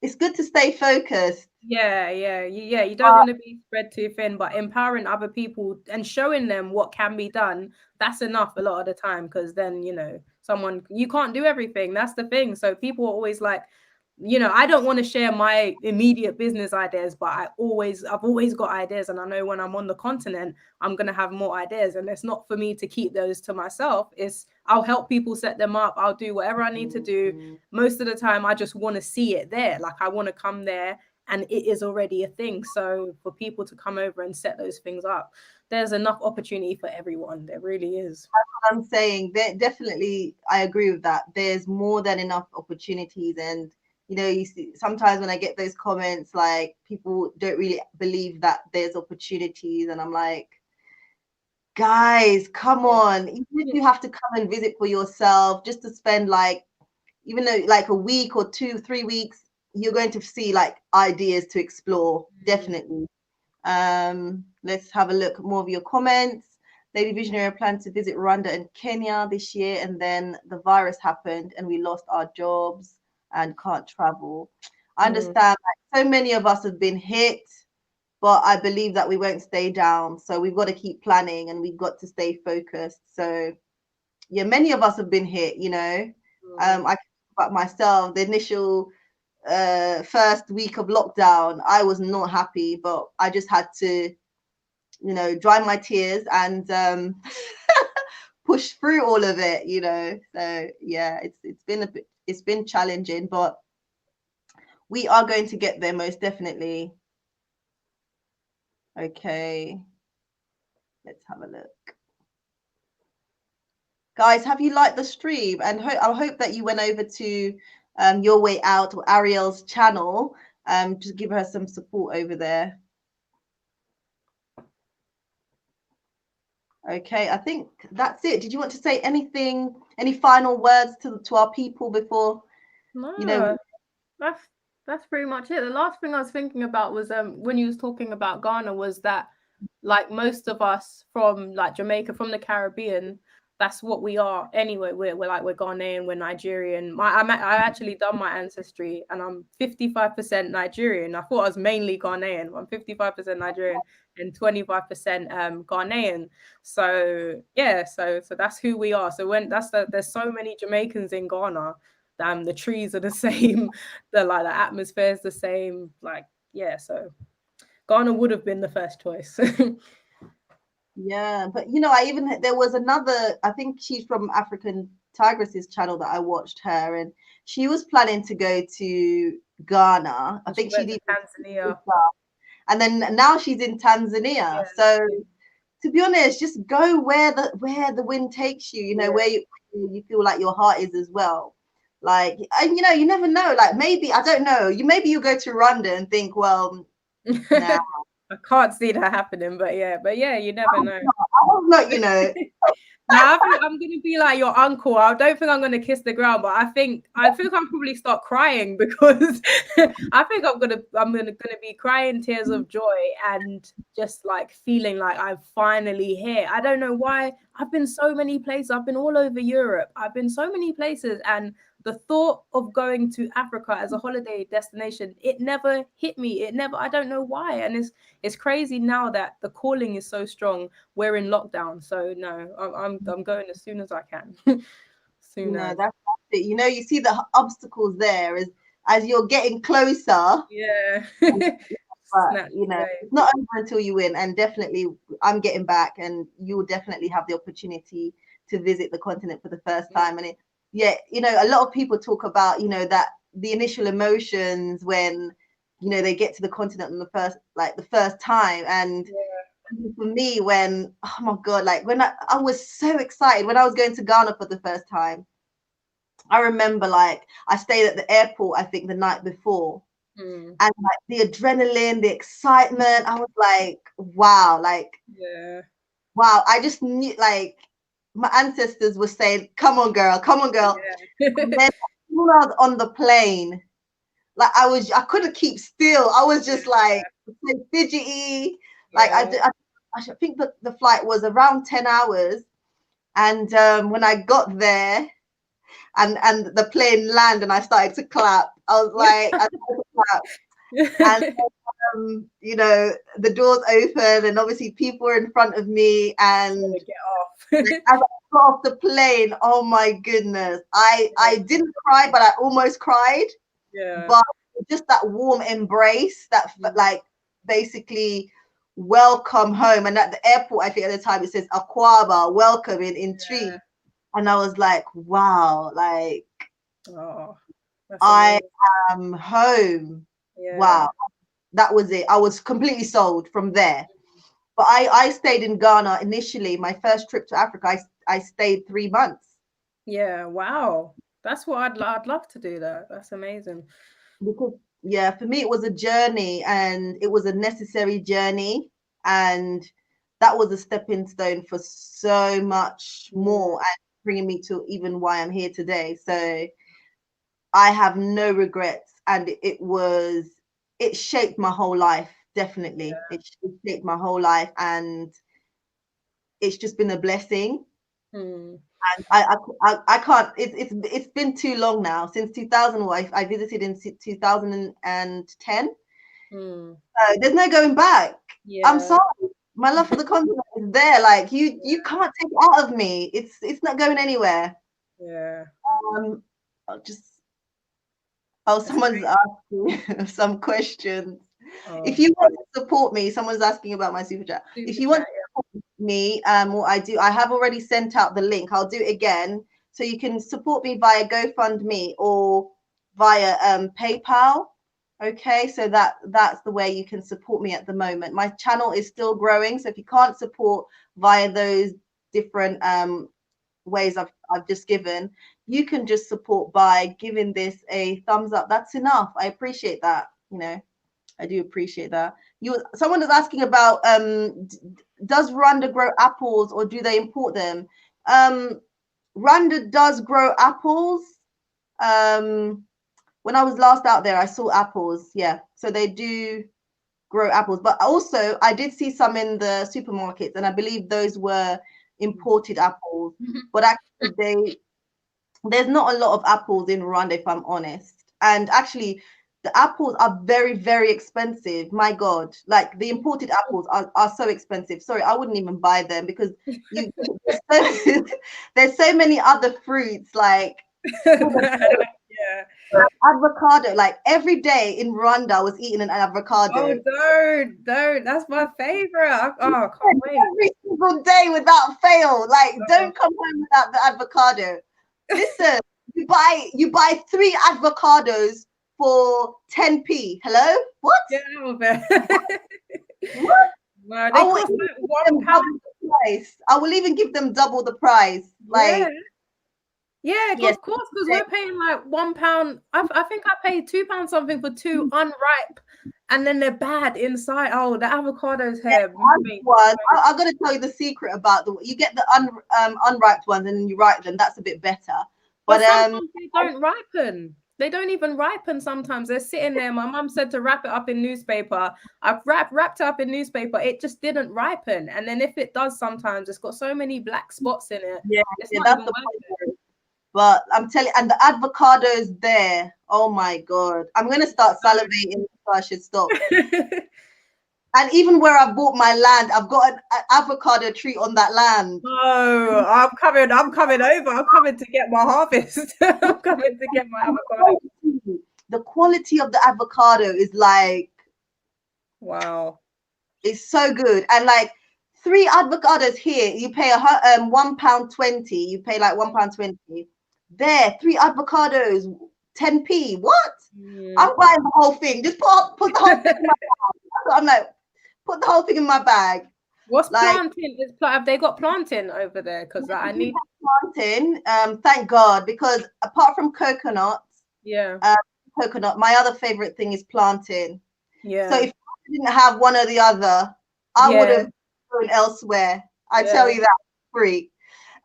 it's good to stay focused. Yeah. You don't want to be spread too thin, but empowering other people and showing them what can be done, that's enough a lot of the time. Because then, you can't do everything. That's the thing. So people are always like, I don't want to share my immediate business ideas, but I've always got ideas, and I know when I'm on the continent, I'm gonna have more ideas, and it's not for me to keep those to myself. I'll help people set them up. I'll do whatever I need to do. Most of the time, I just want to see it there. Like I want to come there, and it is already a thing. So for people to come over and set those things up, there's enough opportunity for everyone. There really is. That's what I'm saying. Definitely, I agree with that. There's more than enough opportunities, and you see sometimes when I get those comments, like people don't really believe that there's opportunities, and I'm like, guys, come on. Even if you have to come and visit for yourself, just to spend like, even though like a week or 2-3 weeks, you're going to see like ideas to explore. Definitely. Let's have a look at more of your comments. Lady Visionary planned to visit Rwanda and Kenya this year, and then the virus happened and we lost our jobs. and can't travel. I understand that so many of us have been hit, but I believe that we won't stay down. So we've got to keep planning and we've got to stay focused. So yeah, many of us have been hit, you know. I can talk about myself, the initial first week of lockdown, I was not happy, but I just had to, you know, dry my tears and push through all of it, you know. So yeah, it's been it's been challenging, but we are going to get there most definitely. Okay, let's have a look. Guys, have you liked the stream? And I hope that you went over to Your Way Out or Ariel's channel to give her some support over there. Okay, I think that's it. Did you want to say anything, any final words to our people before, you know? That's pretty much it. The last thing I was thinking about was when you was talking about Ghana was that like most of us from like Jamaica, from the Caribbean, that's what we are anyway. We're Ghanaian, we're Nigerian. I actually done my ancestry and I'm 55% Nigerian. I thought I was mainly Ghanaian. I'm 55% Nigerian and 25% Ghanaian. So yeah, so that's who we are. So there's so many Jamaicans in Ghana. The trees are the same, the atmosphere is the same. Like, yeah, so Ghana would have been the first choice. Yeah, but you know, there was another, I think she's from African Tigress's channel that I watched her, and she was planning to go to Ghana. I think she went she'd to even Tanzania. and then now she's in Tanzania. Yeah. So to be honest, just go where the wind takes you, you know, where you feel like your heart is as well. Like, and you know, you never know. Like maybe, I don't know, maybe you go to Rwanda and think, well, nah. I can't see that happening, but yeah, you never know. I hope not, you know. Now I think I'm gonna be like your uncle. I don't think I'm gonna kiss the ground, but I think I'll probably start crying because I think I'm gonna be crying tears of joy and just like feeling like I'm finally here. I don't know why. I've been so many places. I've been all over Europe. I've been so many places, and the thought of going to Africa as a holiday destination, it never hit me. I don't know why. And it's crazy now that the calling is so strong. We're in lockdown. So no, I'm going as soon as I can. No, that's it. You know, you see the obstacles there as you're getting closer. Yeah. But you know, it's not over until you win. And definitely, I'm getting back, and you will definitely have the opportunity to visit the continent for the first time. And you know, a lot of people talk about, you know, that the initial emotions when, you know, they get to the continent on the first time. And for me, when, oh my God, like when I was so excited when I was going to Ghana for the first time. I remember like I stayed at the airport, I think the night before. And like the adrenaline, the excitement, I was like, wow, wow. I just knew, like, my ancestors were saying, come on, girl, come on, girl. And then when I was on the plane, like I couldn't keep still. I was just like so fidgety. Like I think that the flight was around 10 hours. And when I got there and the plane landed and I started to clap, I was like, I started to clap. And you know, the doors open and obviously people are in front of me, and get off. as I got off the plane, oh my goodness, I didn't cry, but I almost cried. But just that warm embrace, that like basically welcome home. And at the airport, I think at the time it says Akwaba, welcome in Tree. And I was like, wow, like I am home. Wow, that was it. I was completely sold from there. But I stayed in Ghana initially. My first trip to Africa, I stayed 3 months. Yeah, wow. That's what I'd love to do that. That's amazing. Because yeah, for me it was a journey, and it was a necessary journey, and that was a stepping stone for so much more, and bringing me to even why I'm here today. So I have no regrets, and it shaped my whole life. Definitely, it shaped my whole life, and it's just been a blessing. And I can't. It's been too long now, since 2000. I visited in 2010. There's no going back. I'm sorry. My love for the continent is there. Like you can't take it out of me. It's not going anywhere. Yeah. I'll just. Oh, someone's asking some questions. If you want to support me, someone's asking about my super chat. If you want to support me, what I do, I have already sent out the link. I'll do it again. So you can support me via GoFundMe or via PayPal. Okay, so that's the way you can support me at the moment. My channel is still growing, so if you can't support via those different ways I've just given, you can just support by giving this a thumbs up. That's enough. I appreciate that. I do appreciate that. Someone is asking about does Rwanda grow apples or do they import them? Rwanda does grow apples. When I was last out there, I saw apples. Yeah, so they do grow apples, but also I did see some in the supermarkets, and I believe those were imported apples. But actually, there's not a lot of apples in Rwanda, if I'm honest. And actually, the apples are very, very expensive. My God, like the imported apples are so expensive. Sorry, I wouldn't even buy them because there's so many other fruits like avocado. Like every day in Rwanda, I was eating an avocado. Oh, don't. That's my favorite. I can't wait. Every single day without fail. Like, don't come home without the avocado. Listen, you buy 3 avocados for 10p. Hello? What? Get out of there. What? No, they cost like £1. I will even give them double the price. Like, yeah, of course, because we're paying like £1. I think I paid £2 something for 2 unripe, and then they're bad inside. Oh, the avocados here. I'm gonna tell you the secret about you get the unripe ones and then you ripe them. That's a bit better. But sometimes they don't ripen. They don't even ripen sometimes. They're sitting there. My mum said to wrap it up in newspaper. I've wrapped it up in newspaper. It just didn't ripen. And then if it does sometimes, it's got so many black spots in it. Yeah, that's the point. But I'm telling you, and the avocados there. Oh my God. I'm gonna start salivating, so I should stop. And even where I bought my land, I've got an avocado tree on that land. Oh, I'm coming over. I'm coming to get my harvest. I'm coming to get my avocado. The quality of the avocado is like, wow. It's so good. And like 3 avocados here, you pay £1.20. You pay like £1.20. There, 3 avocados, 10p. What? I'm buying the whole thing. Just put the whole thing in my bag. I'm like, put the whole thing in my bag. What's planting? Have they got planting over there? Because I need planting. Thank God, because apart from coconuts, coconut, my other favorite thing is planting. Yeah. So if I didn't have one or the other, I would have gone elsewhere. I tell you that free.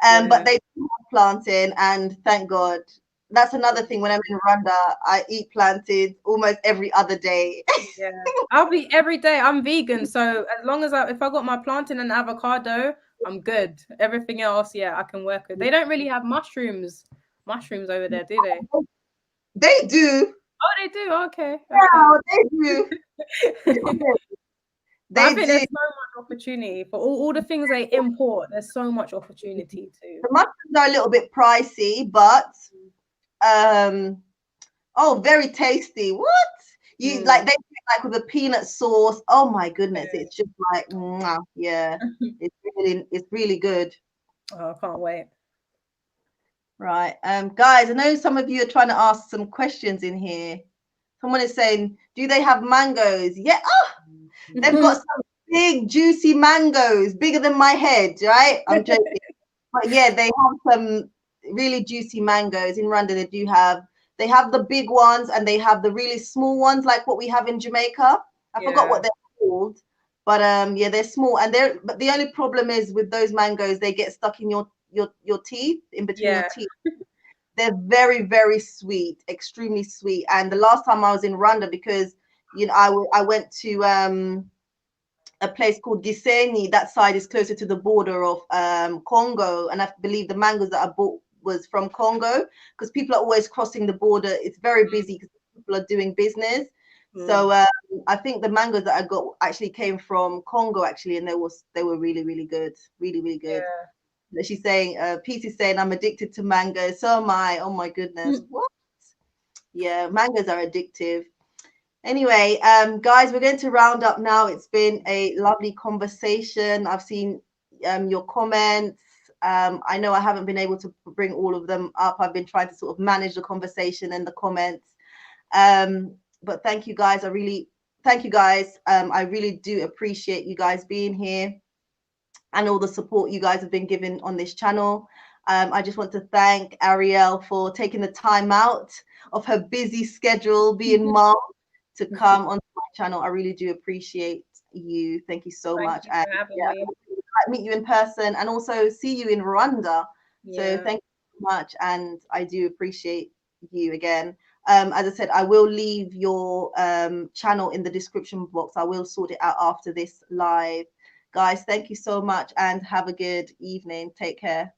But they do have planting, and thank God. That's another thing. When I'm in Rwanda, I eat planted almost every other day. Yeah, I'll be every day. I'm vegan, so as long as if I got my plantain and avocado, I'm good. Everything else, I can work with. They don't really have mushrooms over there, do they? They do. Oh, they do. Okay. Yeah, they do. I think there's so much opportunity for all the things they import. There's so much opportunity too. The mushrooms are a little bit pricey, but very tasty. What? You like they do it like with a peanut sauce. Oh my goodness, it's just like it's really good. Oh, I can't wait. Right. Guys, I know some of you are trying to ask some questions in here. Someone is saying, do they have mangoes? Yeah. Oh, they've got some big juicy mangoes, bigger than my head, right? I'm joking. But yeah, they have some really juicy mangoes in Rwanda. They have the big ones and they have the really small ones like what we have in Jamaica. I forgot what they're called, but they're small, and but the only problem is with those mangoes, they get stuck in your teeth, in between your teeth. They're very, very sweet, extremely sweet. And the last time I was in Rwanda, because I went to a place called Gisenyi. That side is closer to the border of Congo, and I believe the mangoes that I bought was from Congo, because people are always crossing the border. It's very busy because people are doing business. So I think the mangoes that I got actually came from Congo actually, and they were really really good, really really good. She's saying, Peace is saying, I'm addicted to mango. So am I. Oh my goodness. What? Yeah, mangoes are addictive. Anyway, guys, we're going to round up now. It's been a lovely conversation. I've seen your comments. I know I haven't been able to bring all of them up. I've been trying to sort of manage the conversation and the comments. But thank you guys. Thank you guys. I really do appreciate you guys being here and all the support you guys have been giving on this channel. I just want to thank Ariel for taking the time out of her busy schedule, being mom, to come on my channel. I really do appreciate you. Thank you so much. And yeah, I meet you in person and also see you in Rwanda. So thank you so much. And I do appreciate you again. As I said, I will leave your channel in the description box. I will sort it out after this live. Guys, thank you so much and have a good evening. Take care.